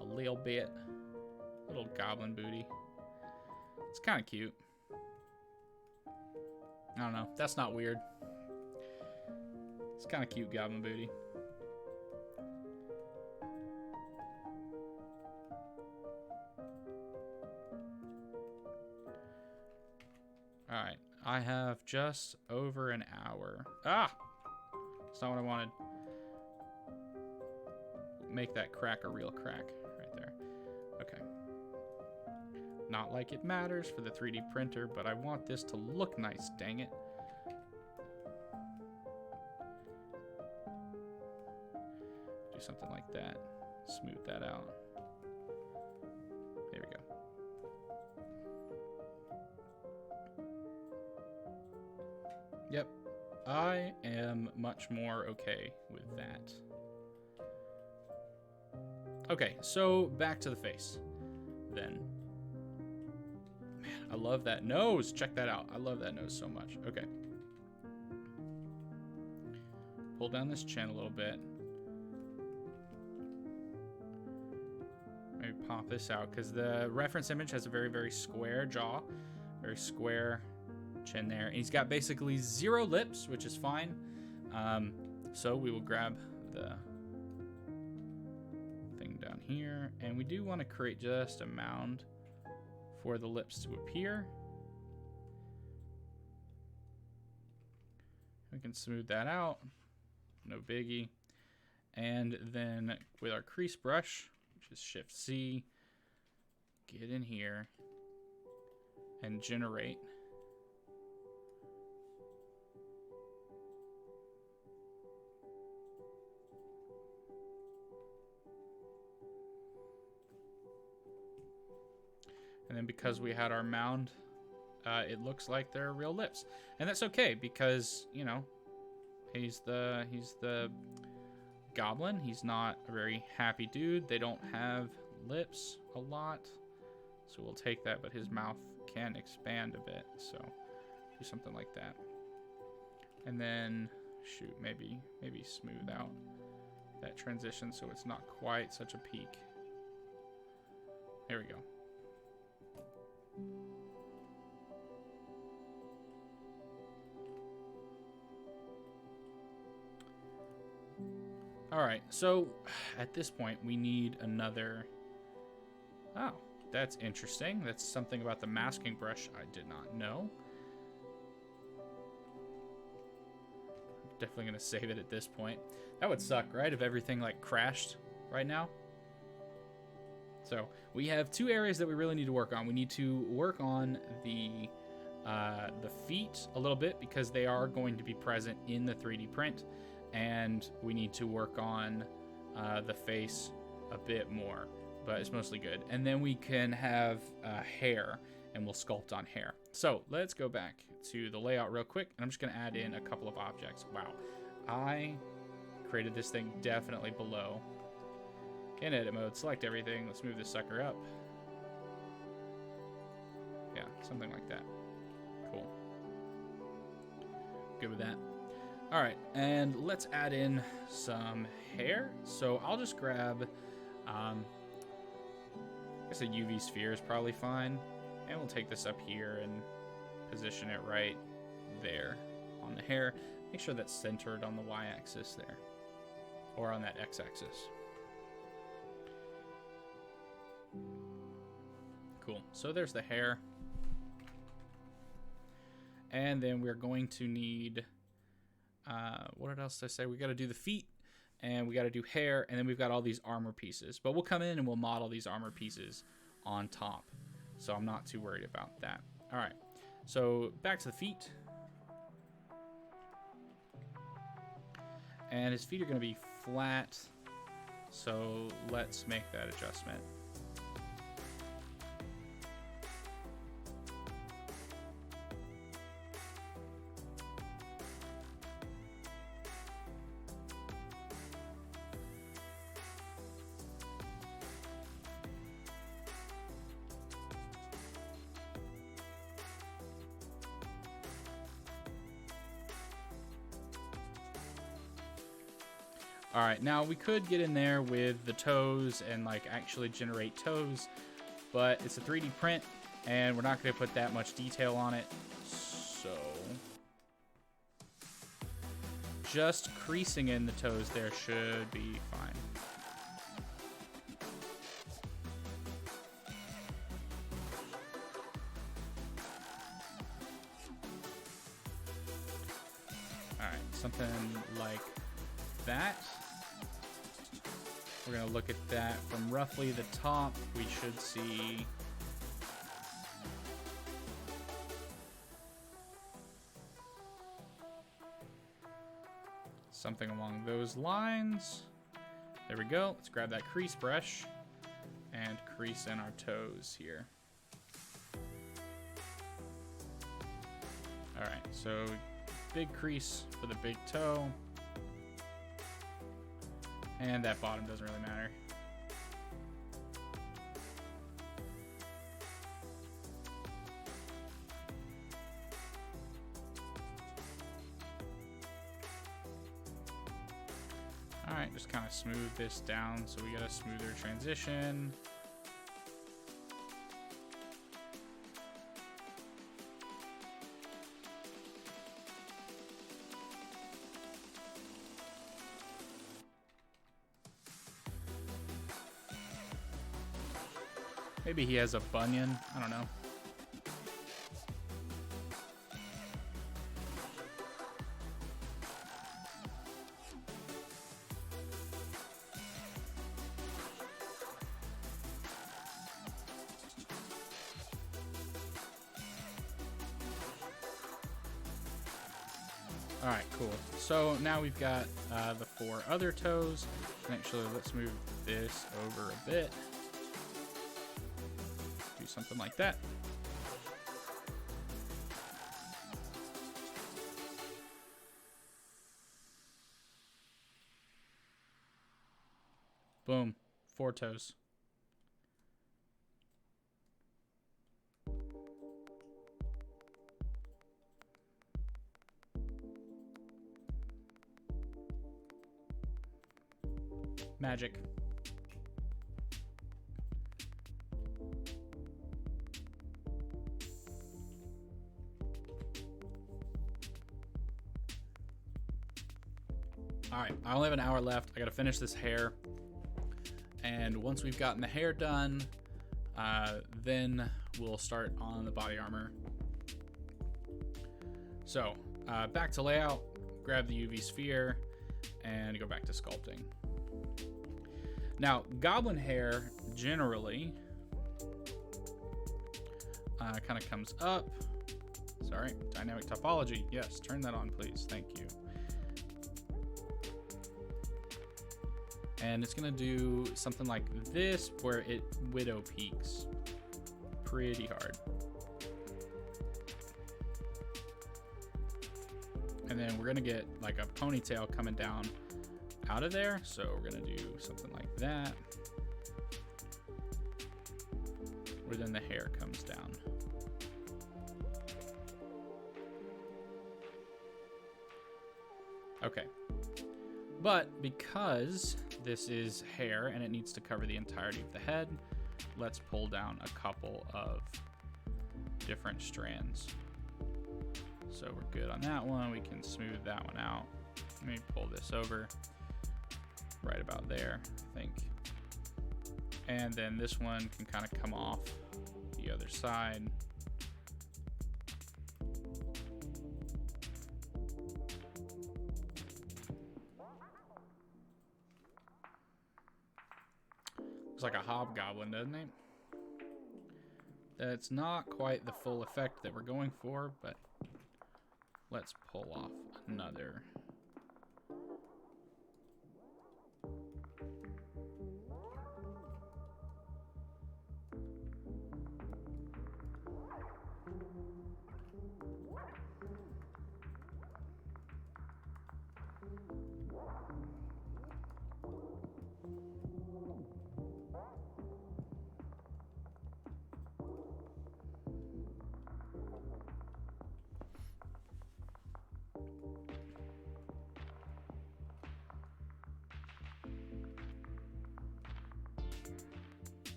a little bit. Little goblin booty. It's kind of cute. I don't know. That's not weird. It's kind of cute, goblin booty. Alright. I have just over an hour. Ah! That's not what I wanted. Make that crack a real crack right there. Okay. Not like it matters for the 3D printer, but I want this to look nice, dang it. Do something like that. Smooth that out. There we go. Yep. I am much more okay with that. Okay, so back to the face then. Man, I love that nose. Check that out. I love that nose so much. Okay. Pull down this chin a little bit. Maybe pop this out because the reference image has a very, very square jaw. Very square chin there. And he's got basically 0 lips, which is fine. So we will grab the thing down here. And we do want to create just a mound for the lips to appear. We can smooth that out. No biggie. And then with our crease brush, which is Shift C, get in here and generate. And then because we had our mound, it looks like they're real lips. And that's okay because, you know, he's the goblin. He's not a very happy dude. They don't have lips a lot. So we'll take that, but his mouth can expand a bit. So do something like that. And then, shoot, maybe smooth out that transition so it's not quite such a peak. There we go. All right, so at this point we need another. Oh, that's interesting. That's something about the masking brush I did not know. I'm definitely gonna save it at this point. That would suck, right? If everything like crashed right now. So we have two areas that we really need to work on. We need to work on the feet a little bit because they are going to be present in the 3D print, and we need to work on the face a bit more, but it's mostly good. And then we can have hair, and we'll sculpt on hair. So let's go back to the layout real quick, and I'm just going to add in a couple of objects. Wow, I created this thing definitely below. In edit mode, select everything. Let's move this sucker up. Yeah, something like that. Cool. Good with that. All right, and let's add in some hair. So I'll just grab, I guess a UV sphere is probably fine. And we'll take this up here and position it right there on the hair. Make sure that's centered on the y-axis there, or on that x-axis. Cool. So there's the hair. And then we're going to need, what else did I say? We got to do the feet, and we got to do hair, and then we've got all these armor pieces. But we'll come in and we'll model these armor pieces on top. So I'm not too worried about that. All right. So back to the feet. And his feet are going to be flat. So let's make that adjustment. All right, now we could get in there with the toes and like actually generate toes, but it's a 3D print and we're not going to put that much detail on it. So just creasing in the toes there should be fine. All right, something like that. We're going to look at that from roughly the top. We should see something along those lines. There we go. Let's grab that crease brush and crease in our toes here. All right, so big crease for the big toe. And that bottom doesn't really matter. All right, just kind of smooth this down so we get a smoother transition. Maybe he has a bunion. I don't know. All right, cool. So now we've got the 4 other toes. Actually, let's move this over a bit. Do something like that. Boom. 4 toes. Magic. All right, I only have an hour left. I gotta finish this hair. And once we've gotten the hair done, then we'll start on the body armor. So, back to layout, grab the UV sphere, and go back to sculpting. Now, goblin hair generally kind of comes up. Sorry, dynamic topology. Yes, turn that on, please. Thank you. And it's going to do something like this, where it widow peaks pretty hard. And then we're going to get like a ponytail coming down out of there. So we're going to do something like that, where then the hair comes down. Okay. But because this is hair and it needs to cover the entirety of the head, let's pull down a couple of different strands. So we're good on that one. We can smooth that one out. Let me pull this over right about there, I think. And then this one can kind of come off the other side. Looks like a hobgoblin, doesn't it? That's not quite the full effect that we're going for, but let's pull off another.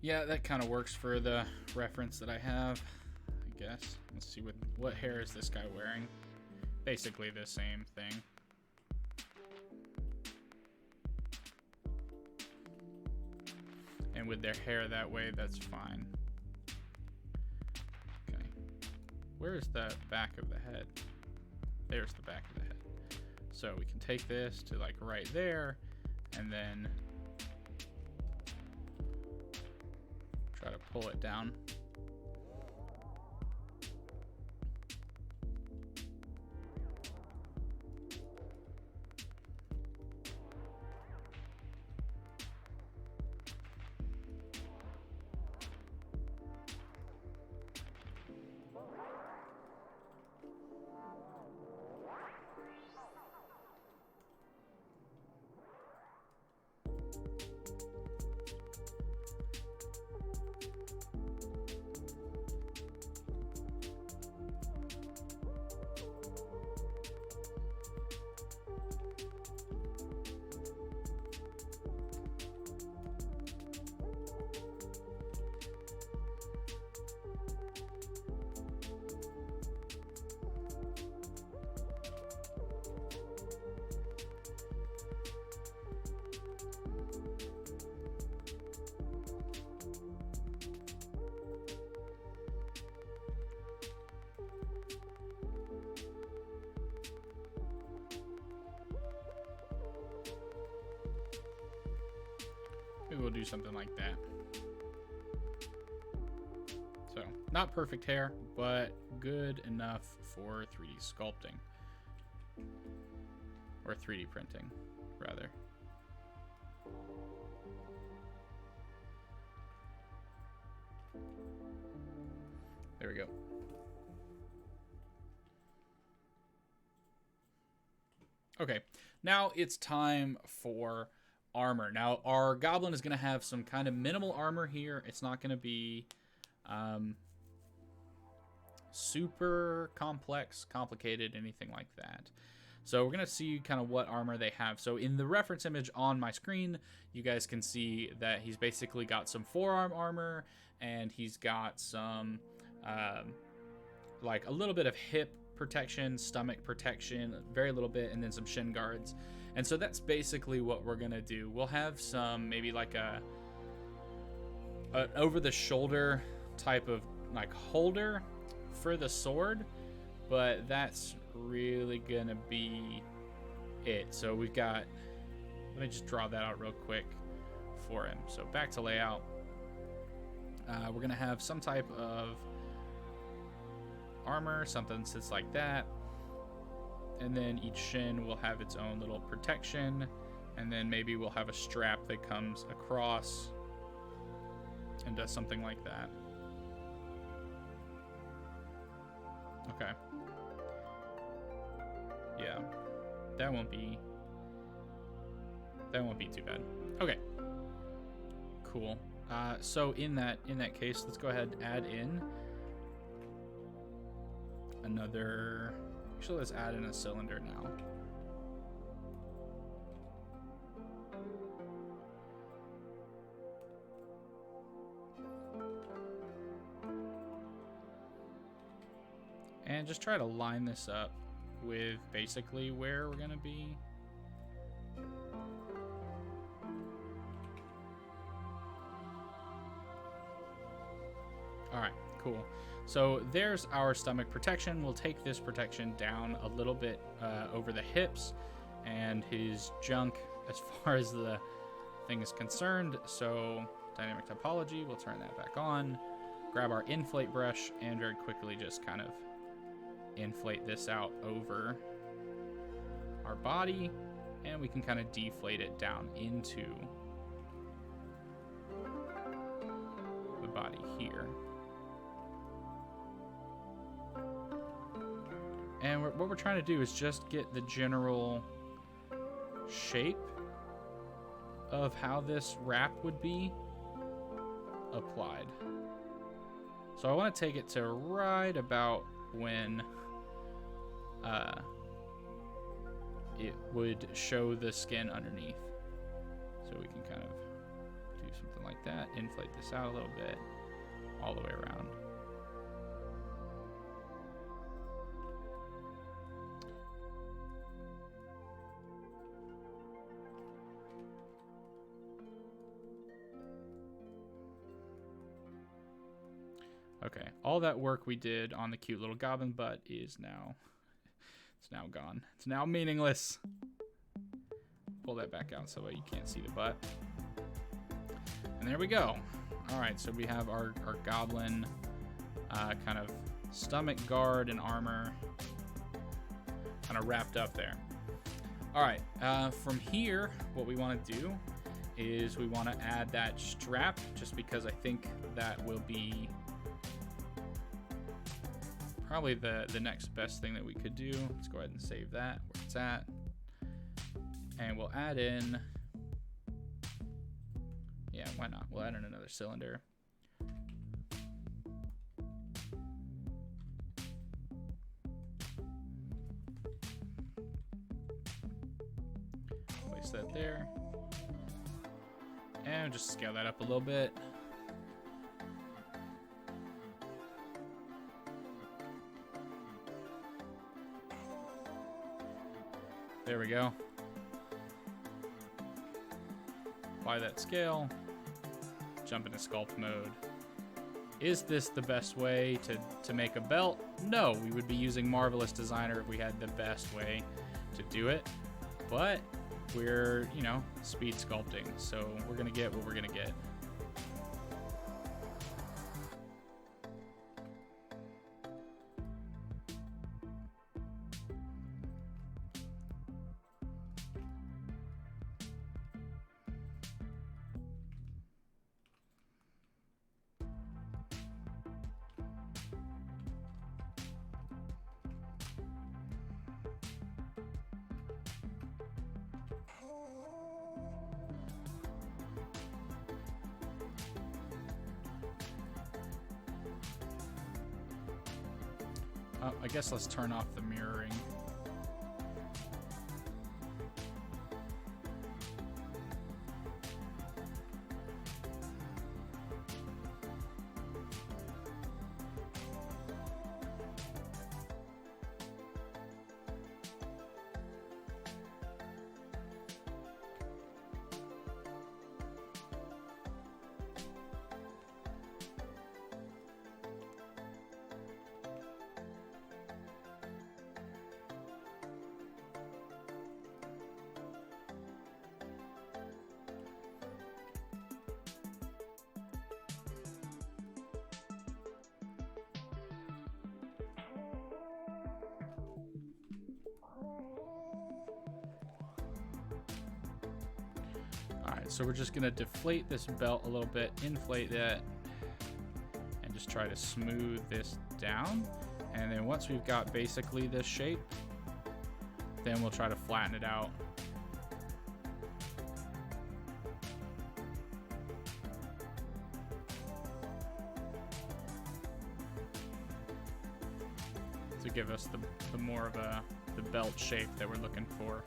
Yeah, that kind of works for the reference that I have, I guess. Let's see, what hair is this guy wearing? Basically the same thing. And with their hair that way, that's fine. Okay. Where's the back of the head? There's the back of the head. So we can take this to like right there, and then try to pull it down. Maybe we'll do something like that. So, not perfect hair, but good enough for 3D sculpting. Or 3D printing, rather. There we go. Okay, now it's time for armor. Now, our goblin is going to have some kind of minimal armor here. It's not going to be super complex, complicated, anything like that. So we're going to see kind of what armor they have. So in the reference image on my screen, you guys can see that he's basically got some forearm armor, and he's got some like a little bit of hip protection, stomach protection, very little bit, and then some shin guards. And so that's basically what we're gonna do. We'll have some, maybe like a an over-the-shoulder type of like holder for the sword, but that's really gonna be it. So we've got, let me just draw that out real quick for him. So back to layout. We're gonna have some type of armor, something sits like that, and then each shin will have its own little protection, and then maybe we'll have a strap that comes across and does something like that. Okay. Yeah, that won't be too bad. Okay, cool. So in that case, let's go ahead and add in another. Actually, let's add in a cylinder now. And just try to line this up with basically where we're gonna be. All right, cool. So there's our stomach protection. We'll take this protection down a little bit over the hips and his junk as far as the thing is concerned. So dynamic topology, we'll turn that back on. Grab our inflate brush and very quickly just kind of inflate this out over our body, and we can kind of deflate it down into the body here. And what we're trying to do is just get the general shape of how this wrap would be applied. So I want to take it to right about when it would show the skin underneath. So we can kind of do something like that, inflate this out a little bit, all the way around. Okay, all that work we did on the cute little goblin butt is now, it's now gone. It's now meaningless. Pull that back out so you can't see the butt. And there we go. All right, so we have our goblin kind of stomach guard and armor kind of wrapped up there. All right, from here, what we want to do is we want to add that strap, just because I think that will be probably the next best thing that we could do. Let's go ahead and save that where it's at. And we'll add in, yeah, why not? We'll add in another cylinder. Place that there. And just scale that up a little bit. There we go. Apply that scale. Jump into sculpt mode. Is this the best way to make a belt? No, we would be using Marvelous Designer if we had the best way to do it. But we're, you know, speed sculpting, so we're gonna get what we're gonna get. I guess let's turn off the mirroring. Alright, so we're just going to deflate this belt a little bit, inflate that, and just try to smooth this down. And then once we've got basically this shape, then we'll try to flatten it out. To give us the more of the belt shape that we're looking for.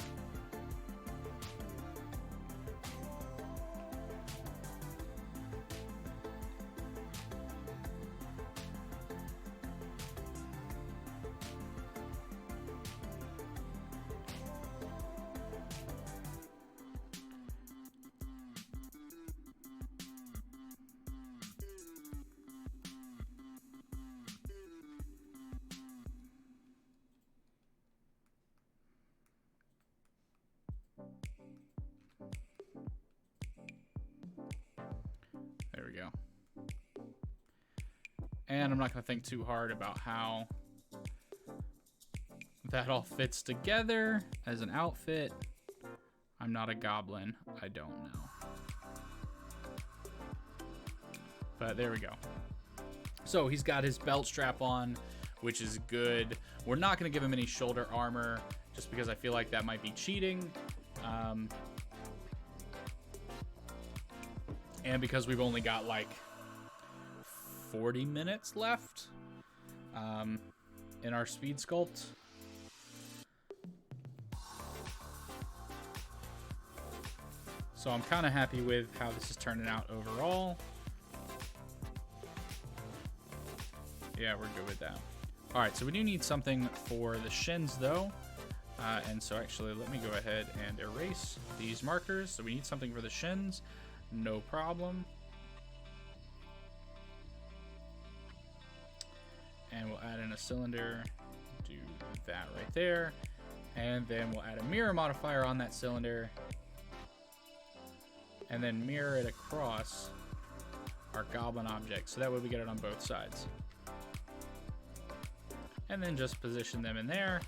There we go. And I'm not going to think too hard about how that all fits together as an outfit. I'm not a goblin. I don't know. But there we go. So he's got his belt strap on, which is good. We're not going to give him any shoulder armor just because I feel like that might be cheating. And because we've only got like 40 minutes left in our speed sculpt. So I'm kind of happy with how this is turning out overall. Yeah, we're good with that. All right, so we do need something for the shins though. And so actually, let me go ahead and erase these markers. So we need something for the shins. No problem. And we'll add in a cylinder, do that right there. And then we'll add a mirror modifier on that cylinder. And then mirror it across our goblin object. So that way we get it on both sides. And then just position them in there.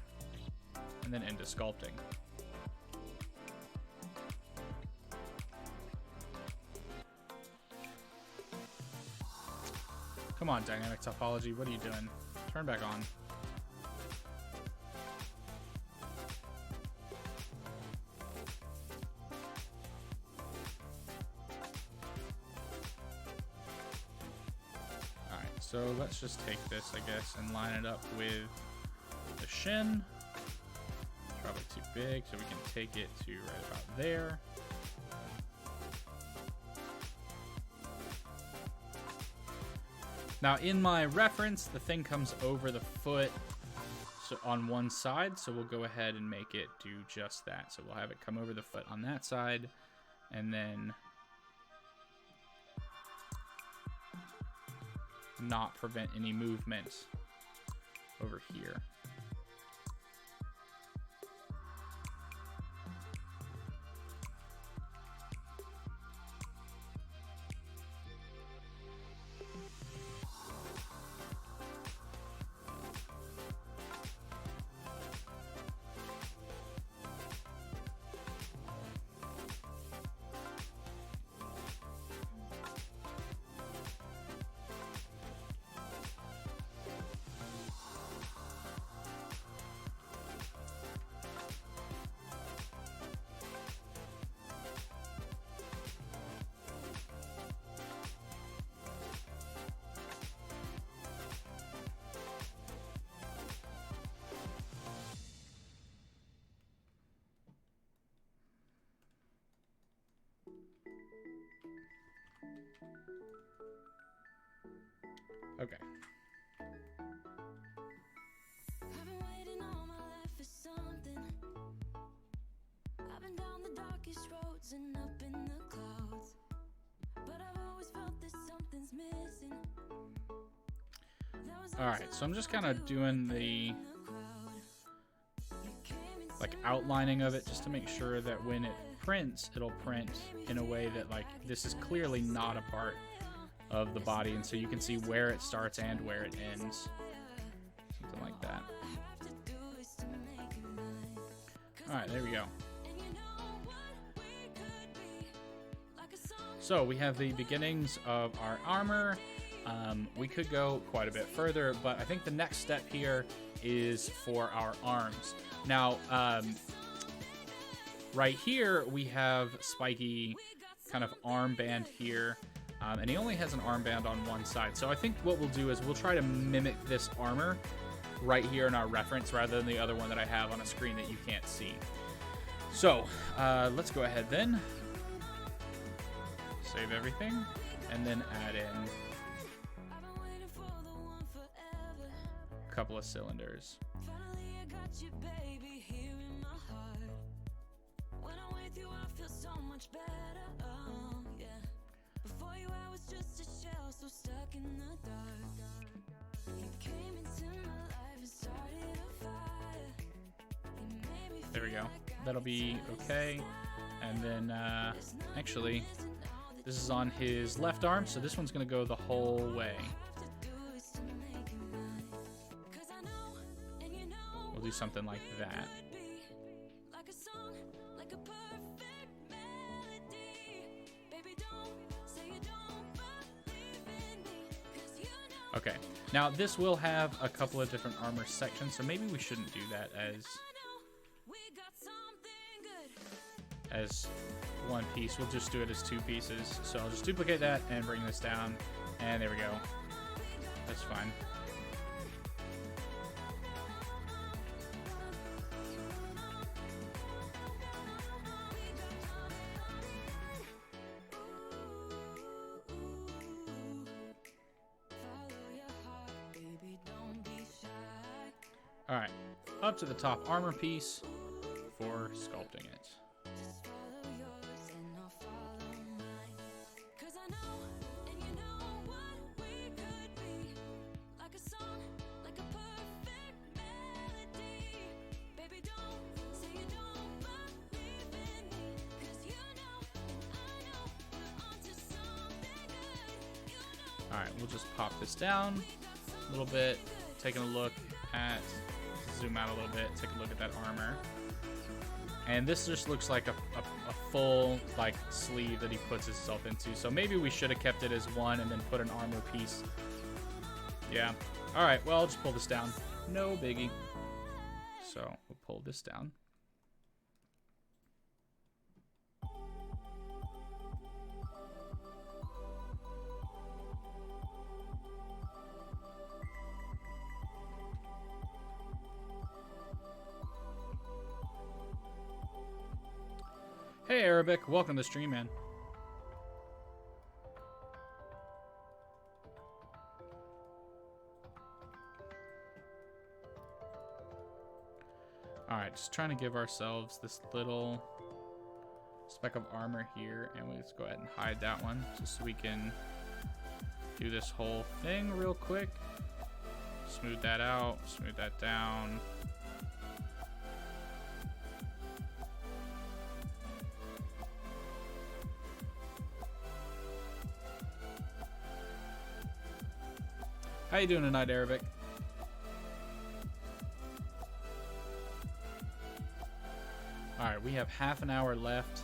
And then into sculpting. Come on, dynamic topology. What are you doing? Turn back on. Alright, so let's just take this, I guess, and line it up with the shin. It's probably too big, so we can take it to right about there. Now in my reference, the thing comes over the foot so on one side, so we'll go ahead and make it do just that. So we'll have it come over the foot on that side, and then not prevent any movement over here. Okay. I've been waiting all my life for something. I've been down the darkest roads and up in the clouds. But I've always felt that something's missing. All right, so I'm just kind of doing the like outlining of it just to make sure that when it prints, it'll print in a way that like this is clearly not a part of the body, and so you can see where it starts and where it ends. Something like that. All right, there we go. So we have the beginnings of our armor. We could go quite a bit further, but I think the next step here is for our arms. Now, right here we have Spiky kind of armband here, and he only has an armband on one side. So I think what we'll do is we'll try to mimic this armor right here in our reference rather than the other one that I have on a screen that you can't see. So let's go ahead then. Save everything, and then add in a couple of cylinders. There we go. That'll be okay. And then actually, this is on his left arm, so this one's going to go the whole way. We'll do something like that. Okay, now this will have a couple of different armor sections, so maybe we shouldn't do that as one piece. We'll just do it as two pieces. So I'll just duplicate that and bring this down, and there we go. That's fine. All right, up to the top armor piece for sculpting it. All right, we'll just pop this down a little bit, taking a look at, zoom out a little bit, take a look at that armor. And this just looks like a full like sleeve that he puts himself into. So maybe we should have kept it as one and then put an armor piece. Yeah. All right, well, I'll just pull this down. No biggie. So we'll pull this down. Hey Arabic, welcome to the stream, man. Alright, just trying to give ourselves this little speck of armor here, and we'll just go ahead and hide that one, just so we can do this whole thing real quick. Smooth that out, smooth that down. How you doing tonight, Arabic? All right, we have half an hour left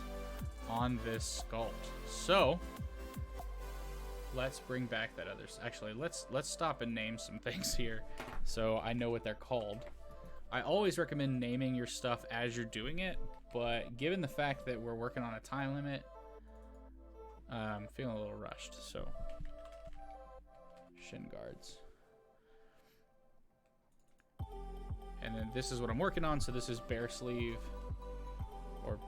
on this sculpt. So, let's bring back that others. Actually, let's stop and name some things here so I know what they're called. I always recommend naming your stuff as you're doing it, but given the fact that we're working on a time limit, I'm feeling a little rushed, so shin guards. And then this is what I'm working on, so this is bear sleeve, or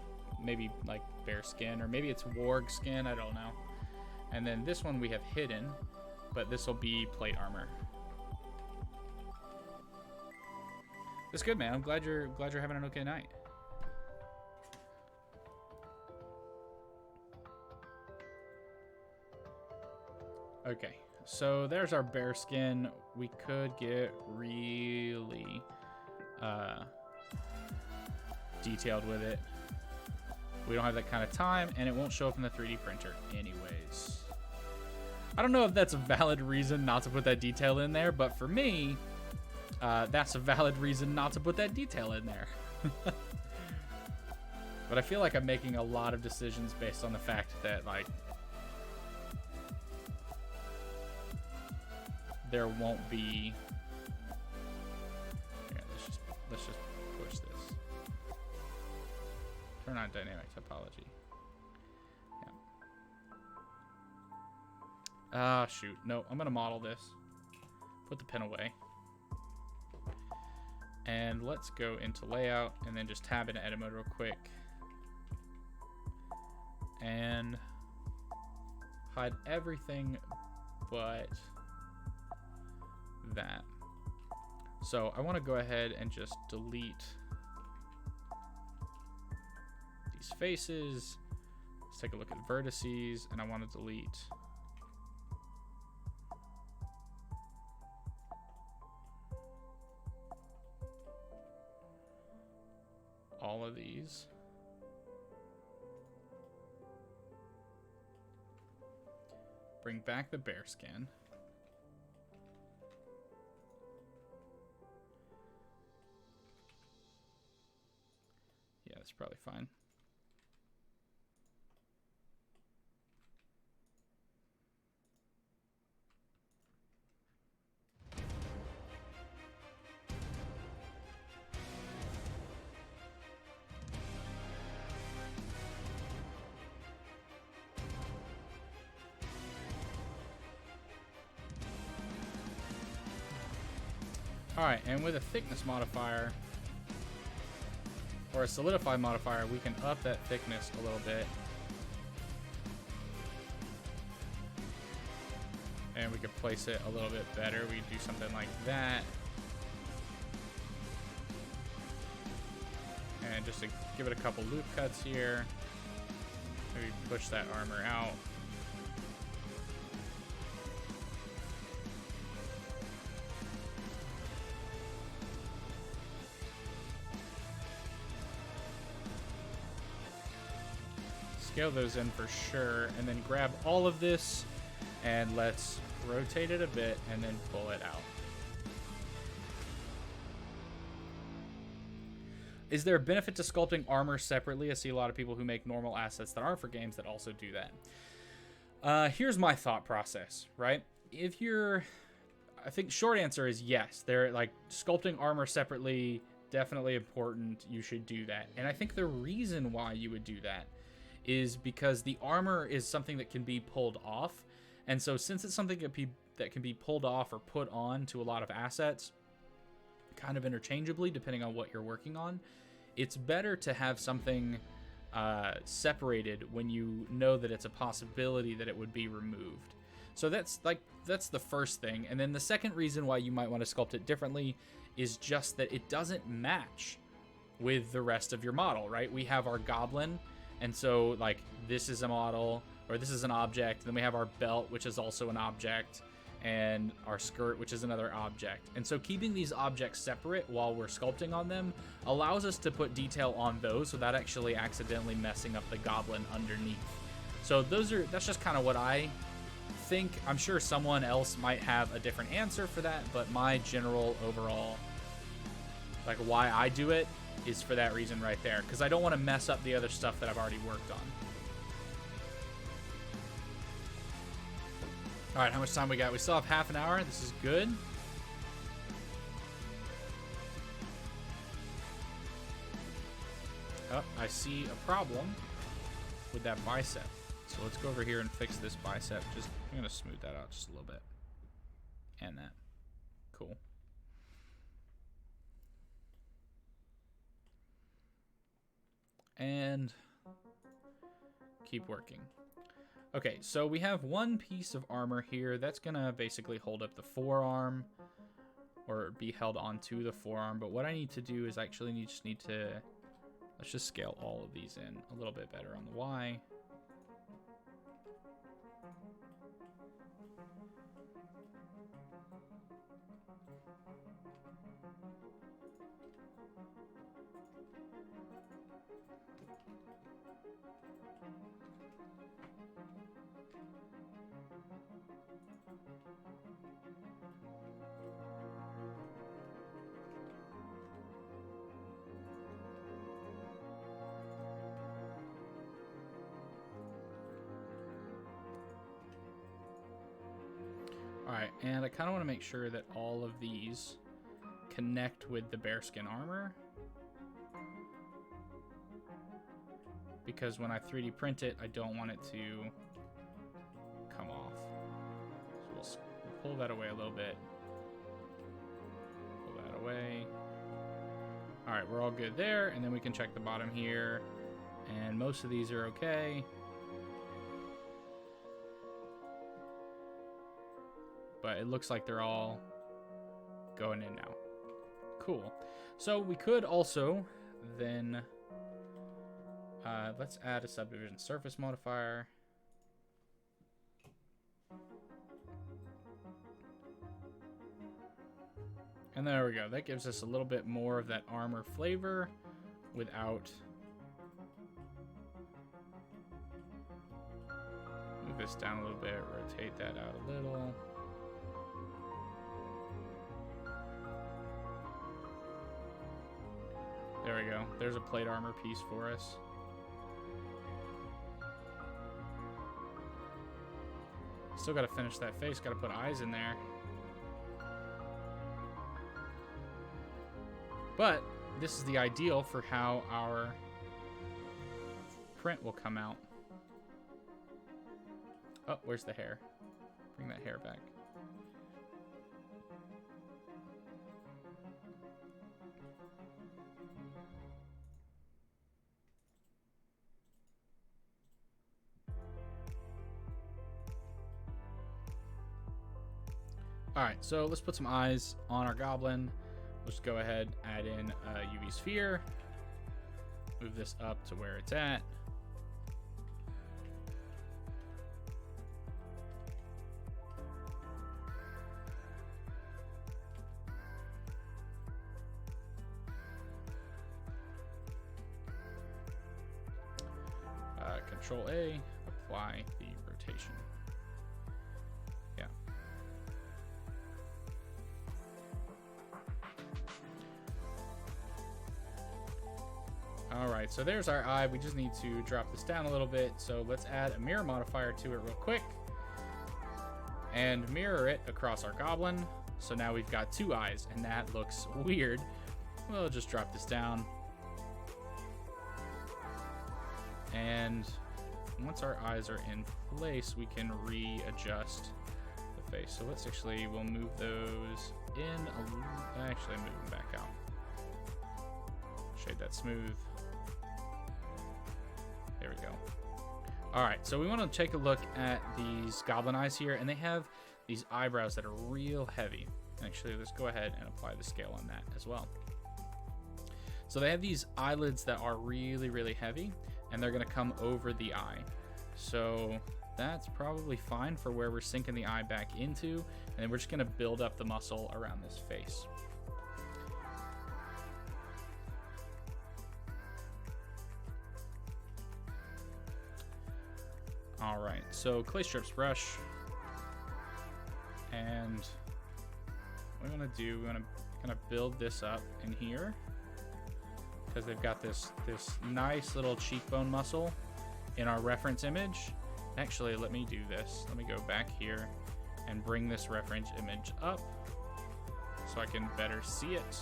maybe like bear skin, or maybe it's warg skin, I don't know. And then this one we have hidden, but this will be plate armor. That's good, man. I'm glad you're having an okay night. Okay, so there's our bear skin. We could get really detailed with it. We don't have that kind of time, and it won't show up in the 3D printer anyways. I don't know if that's a valid reason not to put that detail in there, but for me, that's a valid reason not to put that detail in there. But I feel like I'm making a lot of decisions based on the fact that, like, there won't be. Here, let's just push this. Turn on dynamic topology. Yeah. Ah, shoot. No, I'm gonna model this. Put the pen away. And let's go into layout and then just tab into edit mode real quick. And hide everything but that. So I want to go ahead and just delete these faces. Let's take a look at vertices, and I want to delete all of these. Bring back the bear skin. Yeah, that's probably fine. Alright, and with a thickness modifier, or a solidify modifier, we can up that thickness a little bit. And we could place it a little bit better. We could do something like that. And just to give it a couple loop cuts here. Maybe push that armor out. Scale those in for sure, and then grab all of this and let's rotate it a bit and then pull it out. Is there a benefit to sculpting armor separately? I see a lot of people who make normal assets that aren't for games that also do that. Here's my thought process, right? I think short answer is yes. They're like sculpting armor separately, definitely important. You should do that. And I think the reason why you would do that is because the armor is something that can be pulled off. And so since it's something that can be pulled off or put on to a lot of assets, kind of interchangeably, depending on what you're working on, it's better to have something separated when you know that it's a possibility that it would be removed. So that's the first thing. And then the second reason why you might want to sculpt it differently is just that it doesn't match with the rest of your model, right? We have our goblin, and so like this is a model, or this is an object. Then we have our belt, which is also an object, and our skirt, which is another object. And so keeping these objects separate while we're sculpting on them allows us to put detail on those without actually accidentally messing up the goblin underneath. So that's just kind of what I think. I'm sure someone else might have a different answer for that, but my general overall, like why I do it, is for that reason right there, because I don't want to mess up the other stuff that I've already worked on. All right, how much time we got? We still have half an hour. This is good. Oh, I see a problem with that bicep. So let's go over here and fix this bicep. I'm gonna smooth that out just a little bit. And that. Cool. And keep working. Okay, so we have one piece of armor here that's gonna basically hold up the forearm, or be held onto the forearm. But what I need to do is actually let's just scale all of these in a little bit better on the Y. Alright, and I kind of want to make sure that all of these connect with the bearskin armor. Because when I 3D print it, I don't want it to come off. So we'll pull that away a little bit. Pull that away. Alright, we're all good there. And then we can check the bottom here. And most of these are okay. But it looks like they're all going in now. Cool. So we could also then... let's add a subdivision surface modifier. And there we go. That gives us a little bit more of that armor flavor without... Move this down a little bit, rotate that out a little. There we go. There's a plate armor piece for us. Still got to finish that face. Got to put eyes in there. But this is the ideal for how our print will come out. Oh, where's the hair? Bring that hair back. Alright, so let's put some eyes on our goblin. Let's go ahead, add in a UV sphere. Move this up to where it's at. Control A, apply the rotation. Yeah. All right, so there's our eye. We just need to drop this down a little bit. So let's add a mirror modifier to it real quick and mirror it across our goblin. So now we've got two eyes, and that looks weird. We'll just drop this down. And once our eyes are in place, we can readjust the face. So let's actually, we'll move those in, actually move them back out. Shade that smooth. There we go. All right, so we want to take a look at these goblin eyes here, and they have these eyebrows that are real heavy. Actually, let's go ahead and apply the scale on that as well. So they have these eyelids that are really, really heavy, and they're going to come over the eye. So that's probably fine for where we're sinking the eye back into, and then we're just going to build up the muscle around this face. All right, so clay strips brush, and what we want to do, we want to kind of build this up in here because they've got this nice little cheekbone muscle in our reference image. Actually, let me do this. Let me go back here and bring this reference image up so I can better see it.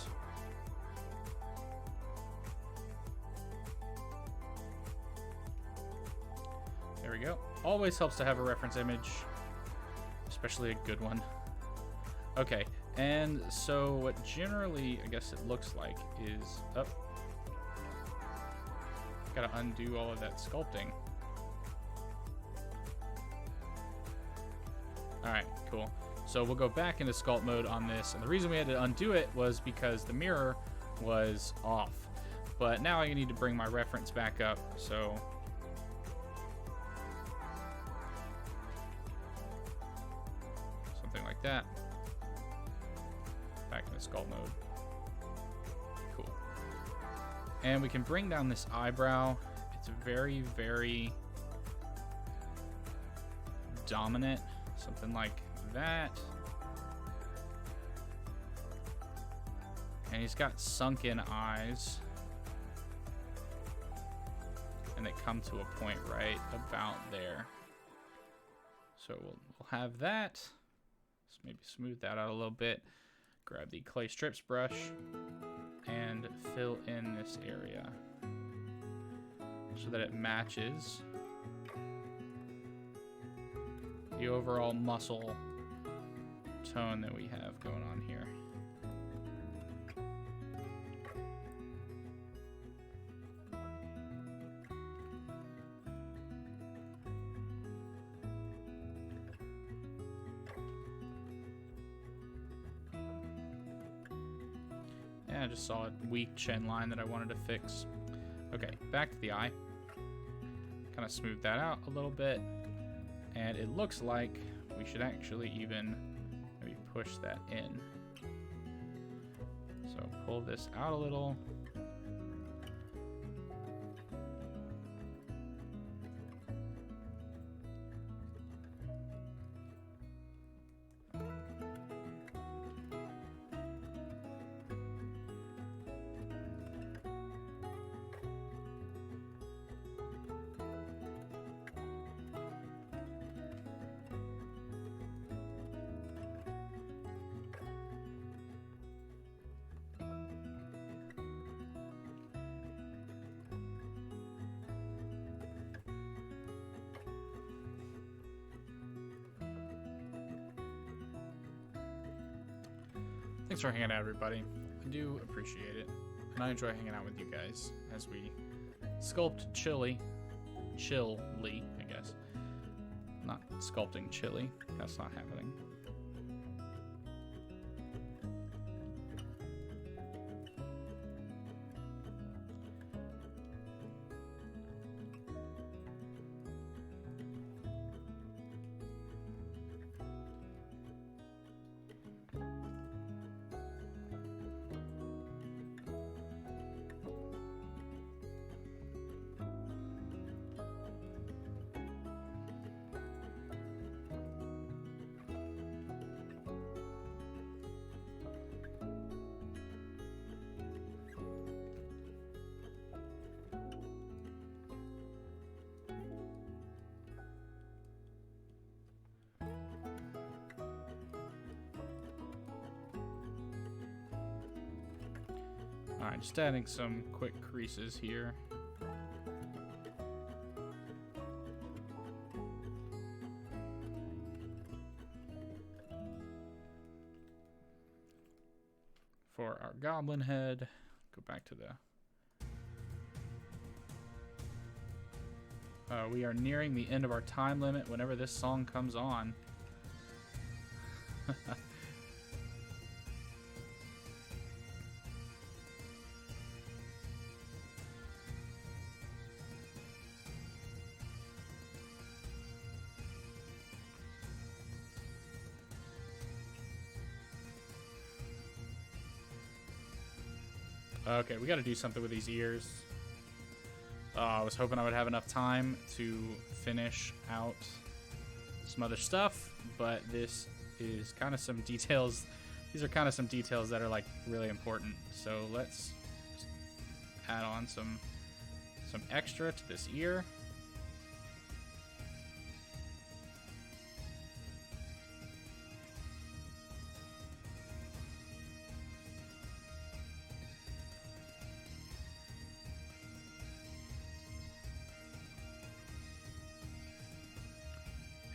There we go. Always helps to have a reference image, especially a good one. Okay, and so what generally, I guess it looks like is, oh, gotta undo all of that sculpting. All right, cool. So we'll go back into sculpt mode on this, and the reason we had to undo it was because the mirror was off. But now I need to bring my reference back up, so something like that. Back into sculpt mode. Cool. And we can bring down this eyebrow. It's very, very dominant. Something like that. And he's got sunken eyes. And they come to a point right about there. So we'll have that. Let's maybe smooth that out a little bit. Grab the clay strips brush and fill in this area so that it matches the overall muscle tone that we have going on here. I just saw a weak chin line that I wanted to fix. Okay, back to the eye. Kind of smooth that out a little bit. And it looks like we should actually even maybe push that in. So pull this out a little. Thanks for hanging out, everybody. I do appreciate it. And I enjoy hanging out with you guys as we sculpt chilly, I guess. Not sculpting chili. That's not happening. Alright, just adding some quick creases here. For our goblin head, go back to the... we are nearing the end of our time limit whenever this song comes on. Okay, we got to do something with these ears. I was hoping I would have enough time to finish out some other stuff, but this is kind of some details. These are kind of some details that are like really important. So let's just add on some extra to this ear.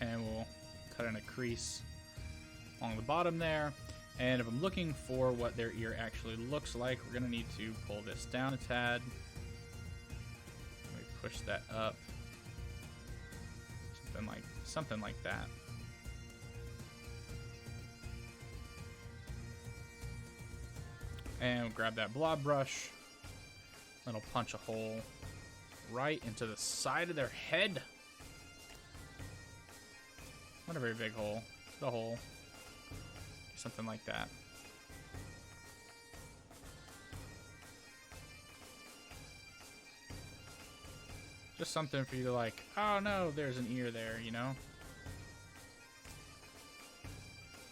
And we'll cut in a crease along the bottom there. And if I'm looking for what their ear actually looks like, we're gonna need to pull this down a tad. Let me push that up. Something like that. And we'll grab that blob brush. And it'll punch a hole right into the side of their head. Not a very big hole, just a hole. Something like that. Just something for you to like, oh no, there's an ear there, you know?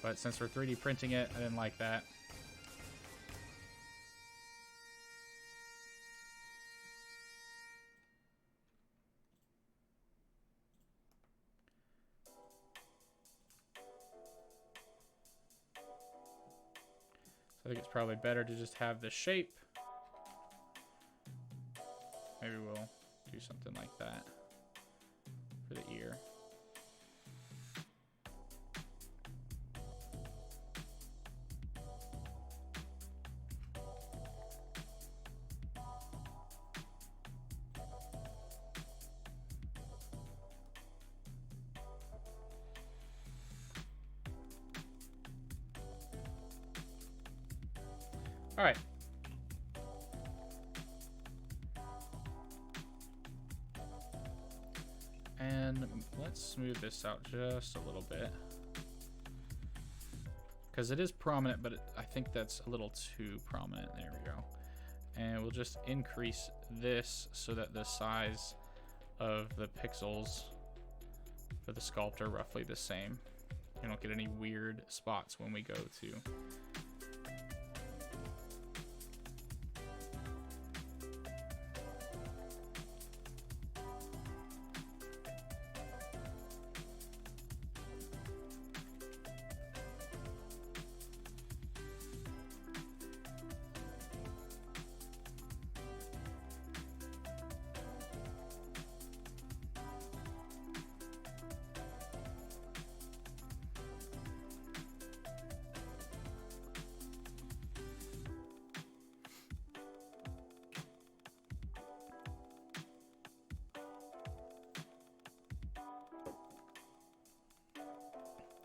But since we're 3D printing it, I didn't like that. I think it's probably better to just have the shape. Maybe we'll do something like that for the ear. All right. And let's smooth this out just a little bit. Because it is prominent, but I think that's a little too prominent. There we go. And we'll just increase this so that the size of the pixels for the sculpt are roughly the same. You don't get any weird spots when we go to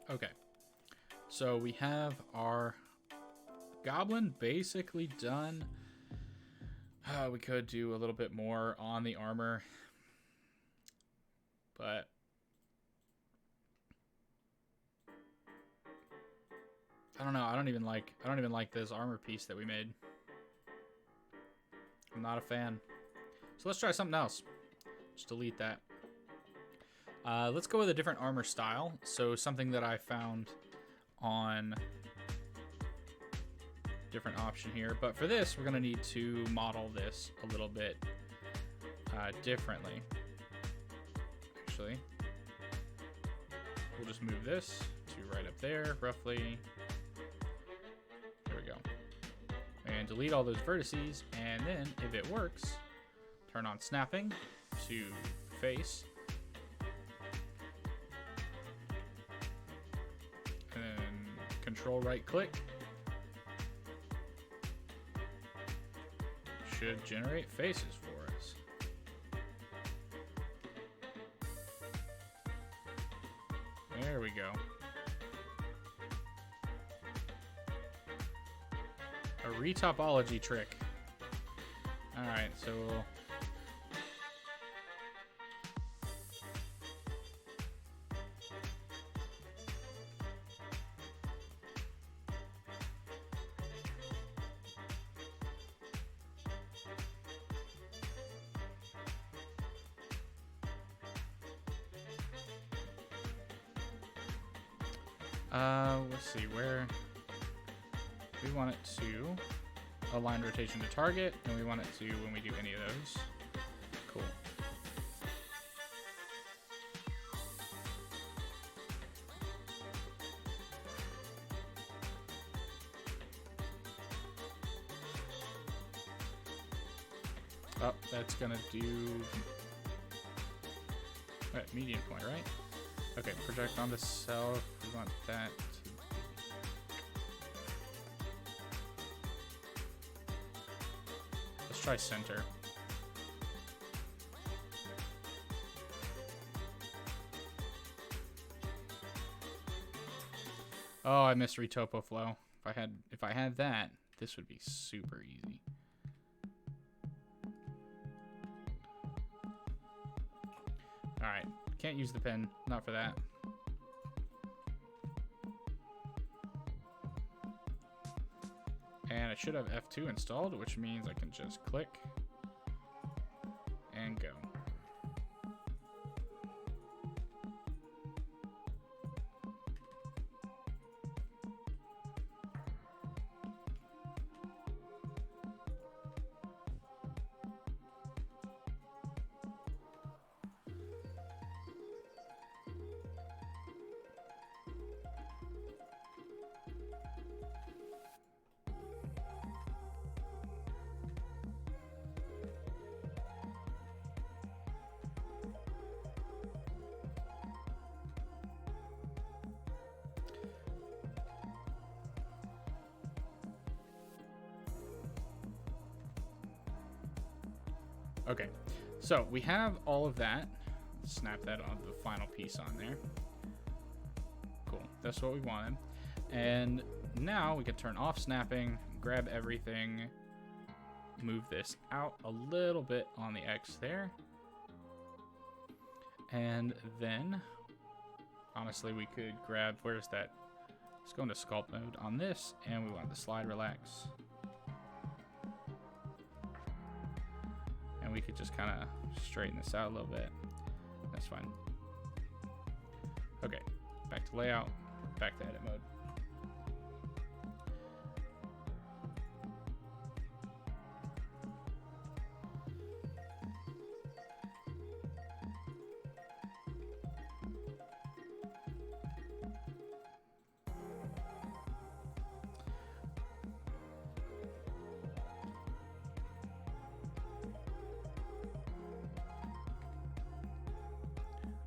Okay, so we have our goblin basically done. We could do a little bit more on the armor, but I don't know. I don't even like this armor piece that we made. I'm not a fan. So let's try something else. Just delete that. Let's go with a different armor style. So something that I found on different option here. But for this, we're going to need to model this a little bit differently. Actually, we'll just move this to right up there, roughly. There we go. And delete all those vertices. And then, if it works, turn on snapping to face. Control right click should generate faces for us. There we go. A retopology trick. All right, so we'll let's see where we want it to align rotation to target, and we want it to when we do any of those. Cool. Oh, that's gonna do median point, right? Okay, project on the self. We want that to be. Let's try center. Oh, I missed retopo flow. If I had that, this would be super easy. All right. Can't use the pen, not for that. And I should have F2 installed, which means I can just click and go. Okay, so we have all of that. Snap that on the final piece on there. Cool, that's what we wanted. And now we can turn off snapping, grab everything, move this out a little bit on the X there. And then, honestly, we could grab, where's that? Let's go into sculpt mode on this, and we want the slide relax. And we could just kind of straighten this out a little bit. That's fine. Okay, back to layout, back to edit mode.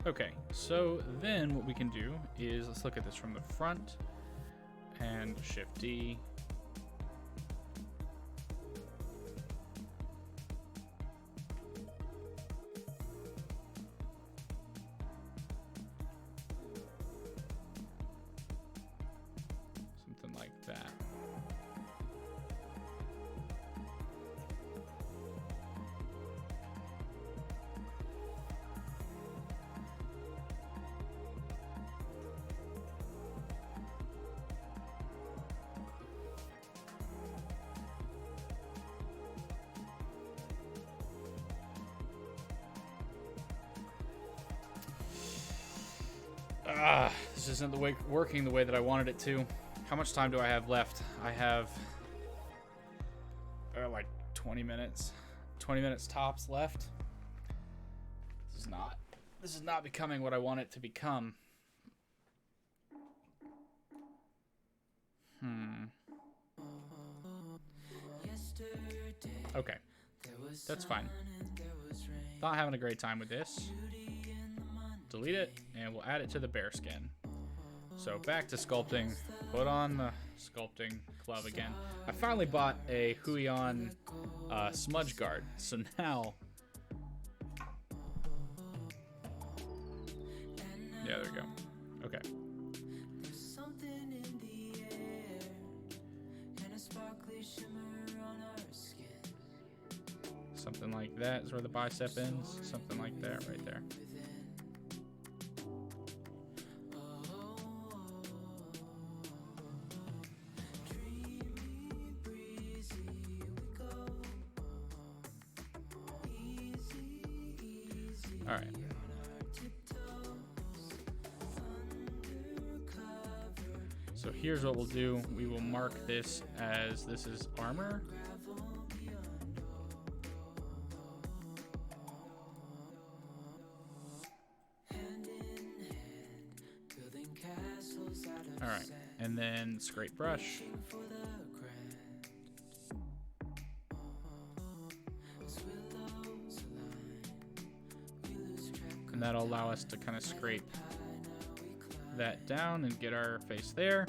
Okay, so then what we can do is, let's look at this from the front, and Shift D. Something like that. This isn't the way working the way that I wanted it to. How much time do I have left? I have like 20 minutes. 20 minutes tops left. This is not becoming what I want it to become. Okay. That's fine. Not having a great time with this. Delete it, and we'll add it to the bear skin. So back to sculpting. Put on the sculpting glove again. I finally bought a Huion smudge guard. So now... Yeah, there we go. Okay. Something like that is where the bicep ends. Something like that right there. All right. So here's what we'll do. We will mark this as this is armor. All right, and then scrape brush. And that'll allow us to kind of scrape that down and get our face there.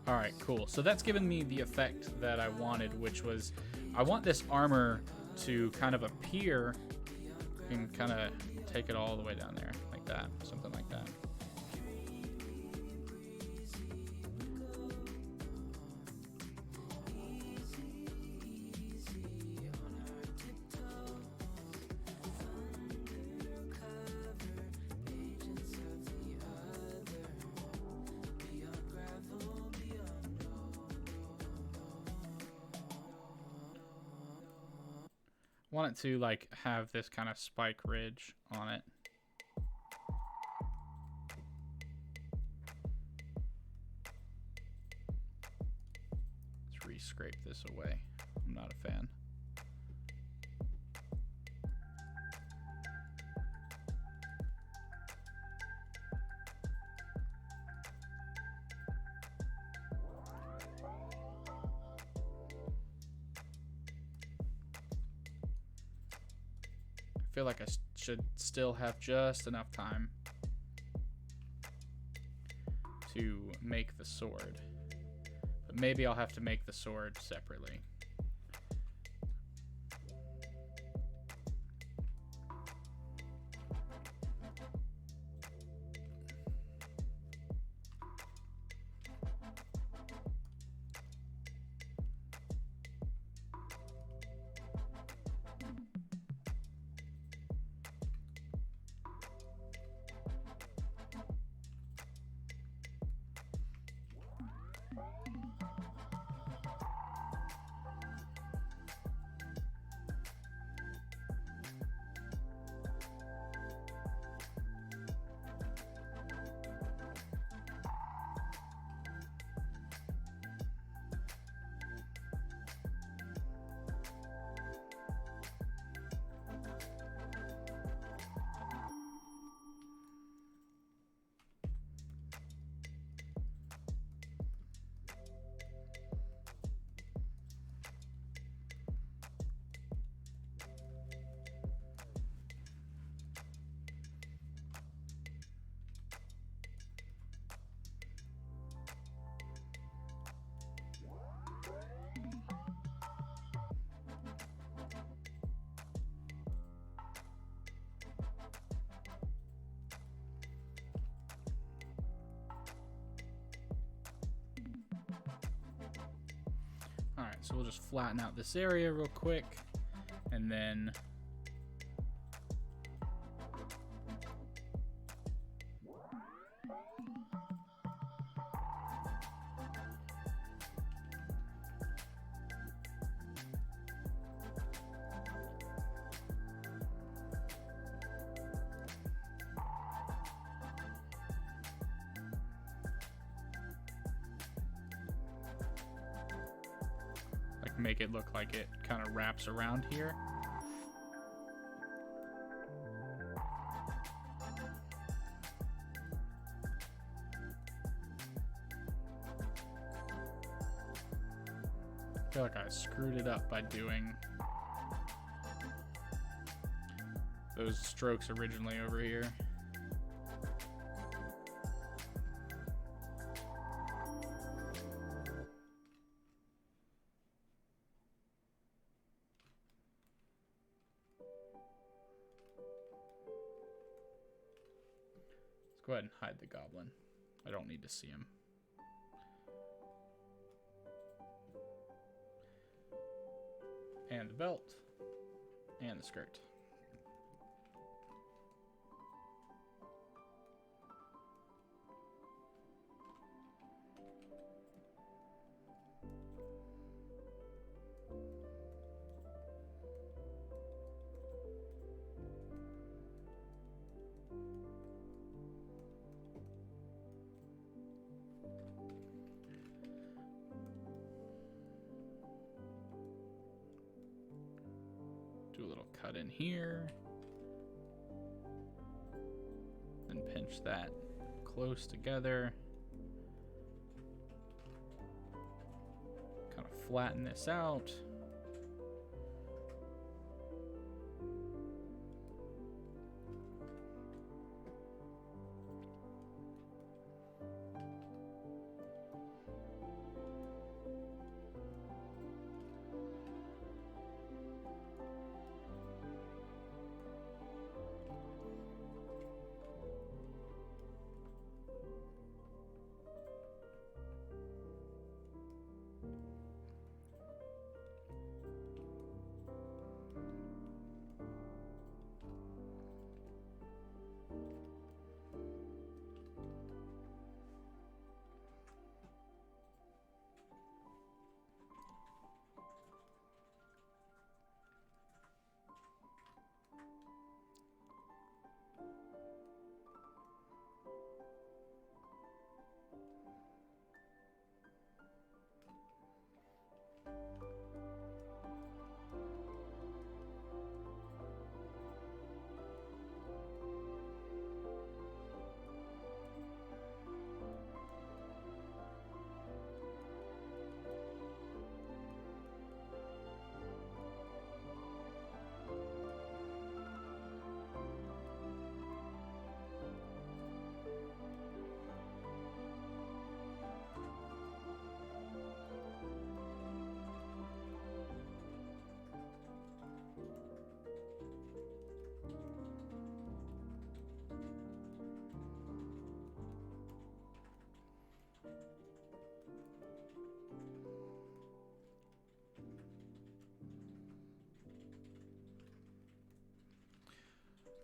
All right, cool. So that's given me the effect that I wanted, which was I want this armor to kind of appear and kind of take it all the way down there like that, something like that. want it to like have this kind of spike ridge on it. Let's re-scrape this away. I'm not a fan. I feel like I should still have just enough time to make the sword. But maybe I'll have to make the sword separately. Alright, so we'll just flatten out this area real quick, and then make it look like it kind of wraps around here. I feel like I screwed it up by doing those strokes originally over here. Go ahead and hide the goblin. I don't need to see him. And the belt. And the skirt. Do a little cut in here. And pinch that close together. Kind of flatten this out.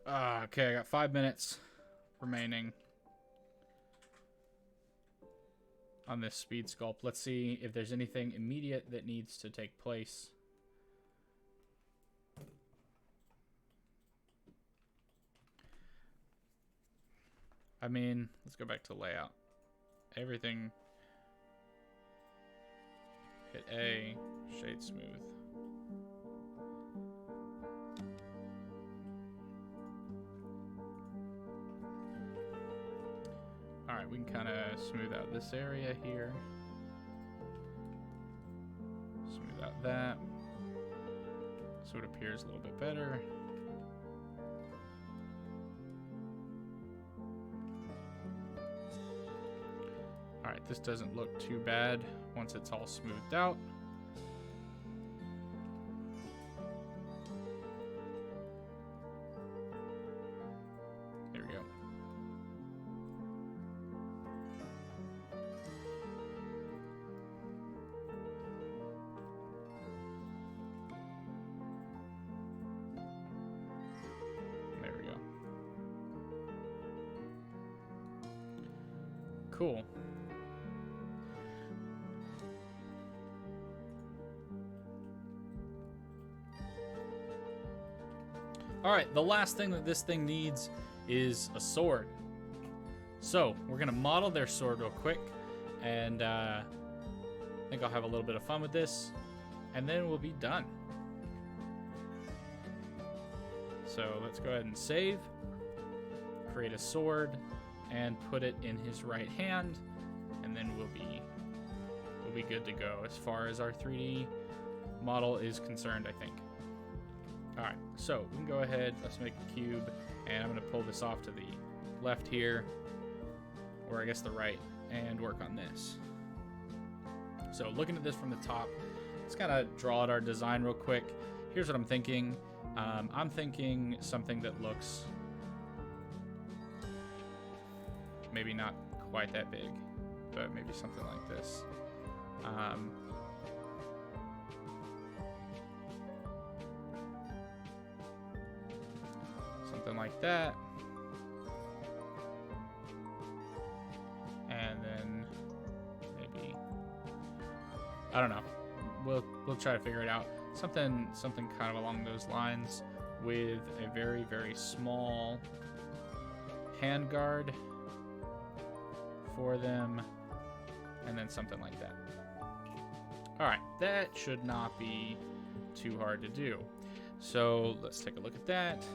Okay, I got 5 minutes remaining on this speed sculpt. Let's see if there's anything immediate that needs to take place. I mean, let's go back to layout. Everything. Hit A, shade smooth. Alright, we can kind of smooth out this area here. Smooth out that. So it appears a little bit better. Alright, this doesn't look too bad once it's all smoothed out. There we go. There we go. Cool. Alright, the last thing that this thing needs is a sword. So, we're going to model their sword real quick, and I think I'll have a little bit of fun with this, and then we'll be done. So, let's go ahead and save, create a sword, and put it in his right hand, and then we'll be good to go as far as our 3D model is concerned, I think. Alright, so we can go ahead, let's make a cube, and I'm going to pull this off to the left here, or I guess the right, and work on this. So looking at this from the top, let's kind of draw out our design real quick. Here's what I'm thinking. I'm thinking something that looks maybe not quite that big, but maybe something like this. Something like that. And then maybe, I don't know. We'll try to figure it out. Something kind of along those lines with a very, very small hand guard for them, and then something like that. Alright, that should not be too hard to do. So let's take a look at that.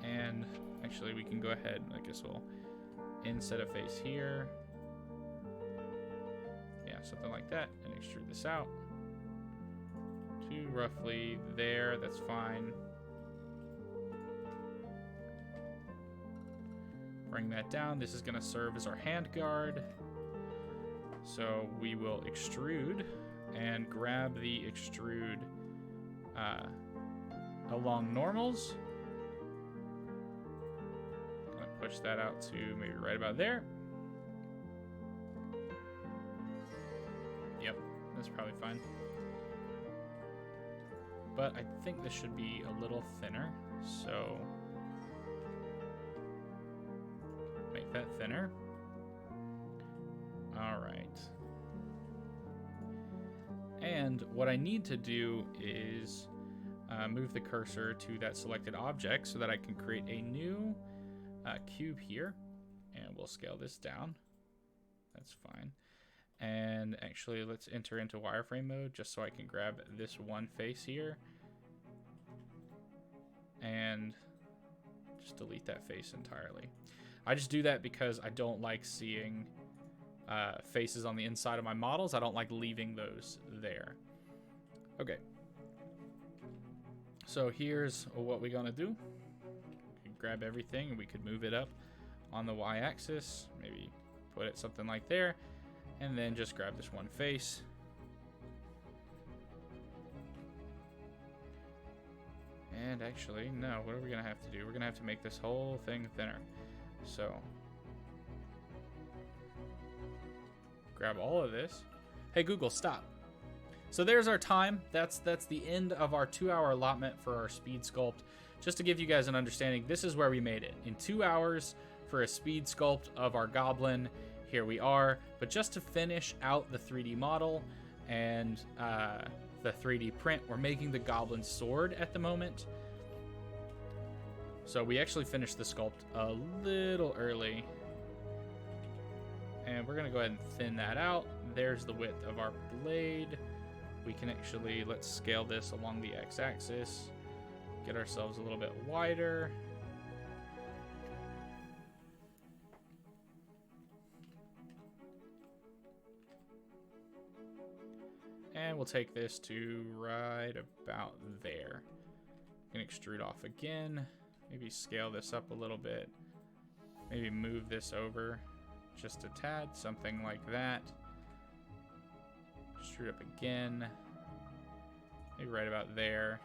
And actually we can go ahead, I guess we'll inset a face here. Yeah, something like that, and extrude this out to roughly there. That's fine. Bring that down. This is going to serve as our hand guard. So we will extrude and grab the extrude along normals. Gonna push that out to maybe right about there. Yep, that's probably fine. But I think this should be a little thinner, so make that thinner. All right. And what I need to do is move the cursor to that selected object so that I can create a new cube here. And we'll scale this down. That's fine. And actually, let's enter into wireframe mode just so I can grab this one face here. And just delete that face entirely. I just do that because I don't like seeing faces on the inside of my models. I don't like leaving those there. Okay. So here's what we're gonna do. We can grab everything and we could move it up on the y-axis. Maybe put it something like there. And then just grab this one face. And actually, no, what are we gonna have to do? We're gonna have to make this whole thing thinner. So grab all of this. Hey Google, stop. So there's our time. That's the end of our 2-hour allotment for our speed sculpt. Just to give you guys an understanding, this is where we made it. In 2 hours for a speed sculpt of our goblin, here we are. But just to finish out the 3D model and the 3D print, we're making the goblin sword at the moment. So we actually finished the sculpt a little early. And we're gonna go ahead and thin that out. There's the width of our blade. We can actually, let's scale this along the x-axis. Get ourselves a little bit wider. And we'll take this to right about there. We can extrude off again. Maybe scale this up a little bit. Maybe move this over just a tad, something like that. Extrude up again. Maybe right about there.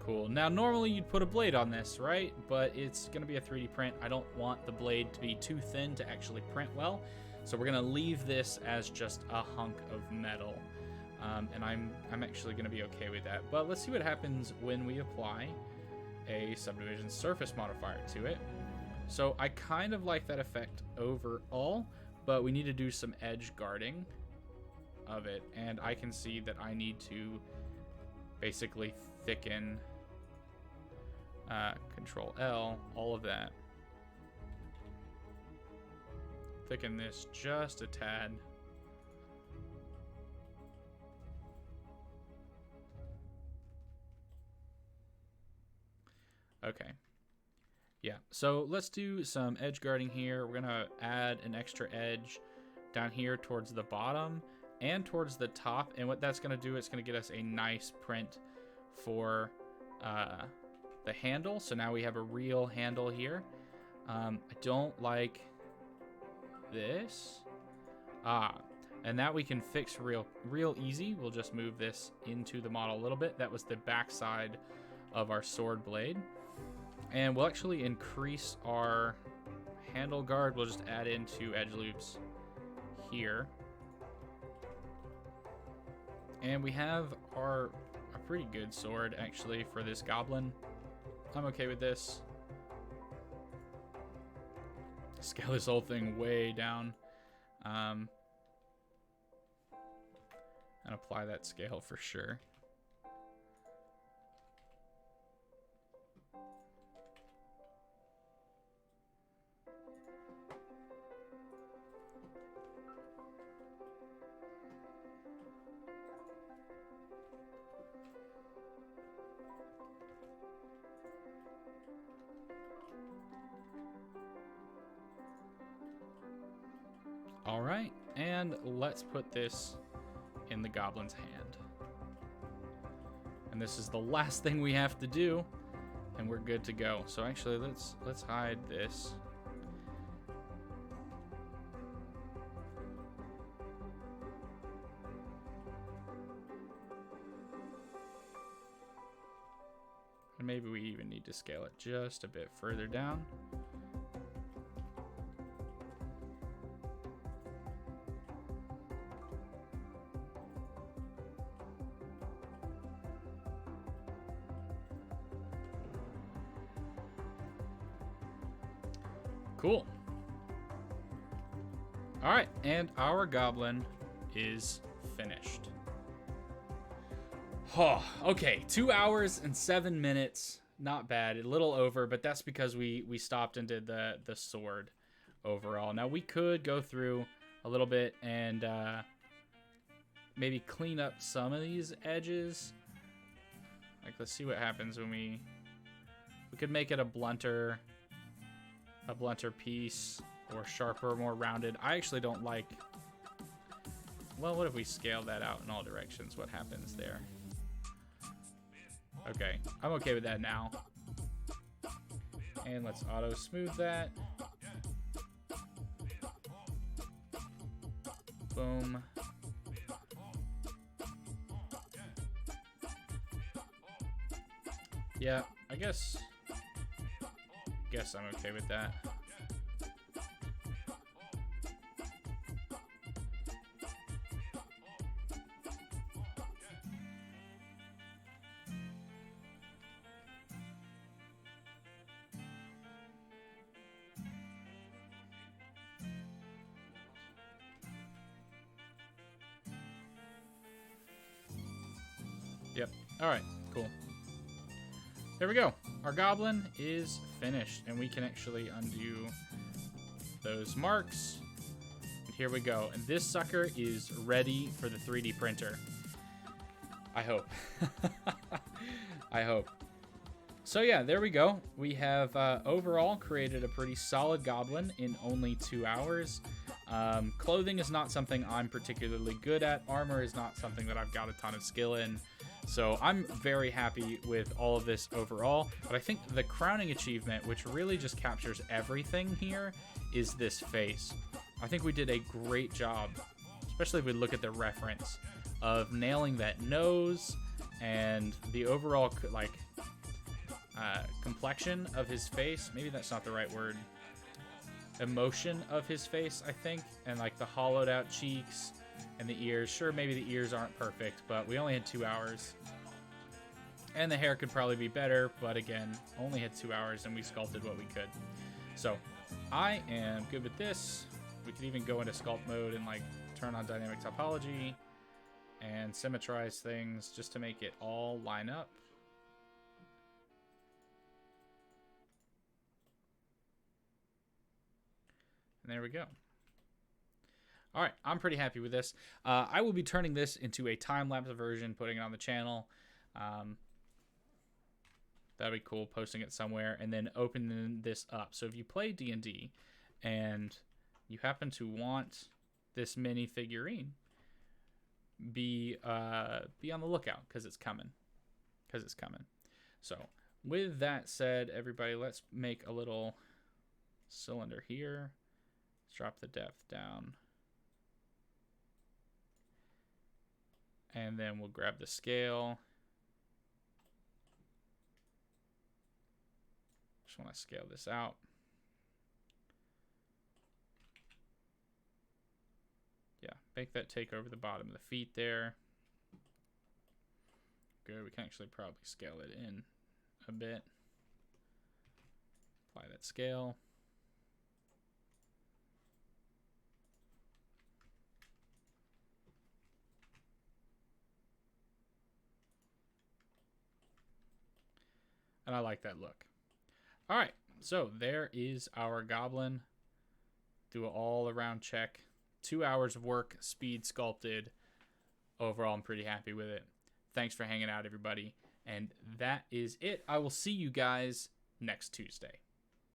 Cool. Now, normally you'd put a blade on this, right? But it's going to be a 3D print. I don't want the blade to be too thin to actually print well. So we're going to leave this as just a hunk of metal. And I'm actually going to be okay with that. But let's see what happens when we apply a subdivision surface modifier to it. So I kind of like that effect overall, but we need to do some edge guarding of it. And I can see that I need to basically thicken, Control L, all of that. Thicken this just a tad. Okay. Yeah, so let's do some edge guarding here. We're gonna add an extra edge down here towards the bottom and towards the top. And what that's gonna do, it's gonna get us a nice print for the handle. So now we have a real handle here. I don't like this. And that we can fix real easy. We'll just move this into the model a little bit. That was the back side of our sword blade. And we'll actually increase our handle guard. We'll just add in 2 edge loops here. And we have a pretty good sword actually for this goblin. I'm okay with this. Scale this whole thing way down. And apply that scale for sure. All right, and let's put this in the goblin's hand. And this is the last thing we have to do, and we're good to go. So actually, let's hide this. And maybe we even need to scale it just a bit further down. Cool. All right, and our goblin is finished. Oh, okay, 2 hours and 7 minutes. Not bad, a little over, but that's because we stopped and did the sword overall. Now we could go through a little bit and maybe clean up some of these edges. Like, let's see what happens when we could make it a blunter piece, or sharper, more rounded. I actually don't like, well, what if we scale that out in all directions? What happens there? Okay, I'm okay with that now. And let's auto smooth that. Boom. Yeah, I guess I'm okay with that. Yep. All right, cool. There we go. Our goblin is finished, and we can actually undo those marks. And here we go. And this sucker is ready for the 3D printer. I hope. I hope. So yeah, there we go. We have overall created a pretty solid goblin in only 2 hours. Clothing is not something I'm particularly good at. Armor is not something that I've got a ton of skill in. So I'm very happy with all of this overall, but I think the crowning achievement, which really just captures everything here, is this face. I think we did a great job, especially if we look at the reference, of nailing that nose and the overall complexion of his face. Maybe that's not the right word. Emotion of his face, I think, and like the hollowed out cheeks and the ears. Sure, maybe the ears aren't perfect, but we only had 2 hours. And the hair could probably be better, but again, only had 2 hours and we sculpted what we could. So I am good with this. We could even go into sculpt mode and like turn on dynamic topology and symmetrize things just to make it all line up. And there we go. All right, I'm pretty happy with this. I will be turning this into a time-lapse version, putting it on the channel. That'd be cool, posting it somewhere, and then opening this up. So if you play D&D and you happen to want this mini figurine, be on the lookout, because it's coming. So with that said, everybody, let's make a little cylinder here. Let's drop the depth down. And then we'll grab the scale. Just want to scale this out. Yeah, make that take over the bottom of the feet there. Good, we can actually probably scale it in a bit. Apply that scale. And I like that look. All right, so there is our goblin. Do an all-around check. 2 hours of work, speed sculpted. Overall, I'm pretty happy with it. Thanks for hanging out, everybody. And that is it. I will see you guys next Tuesday.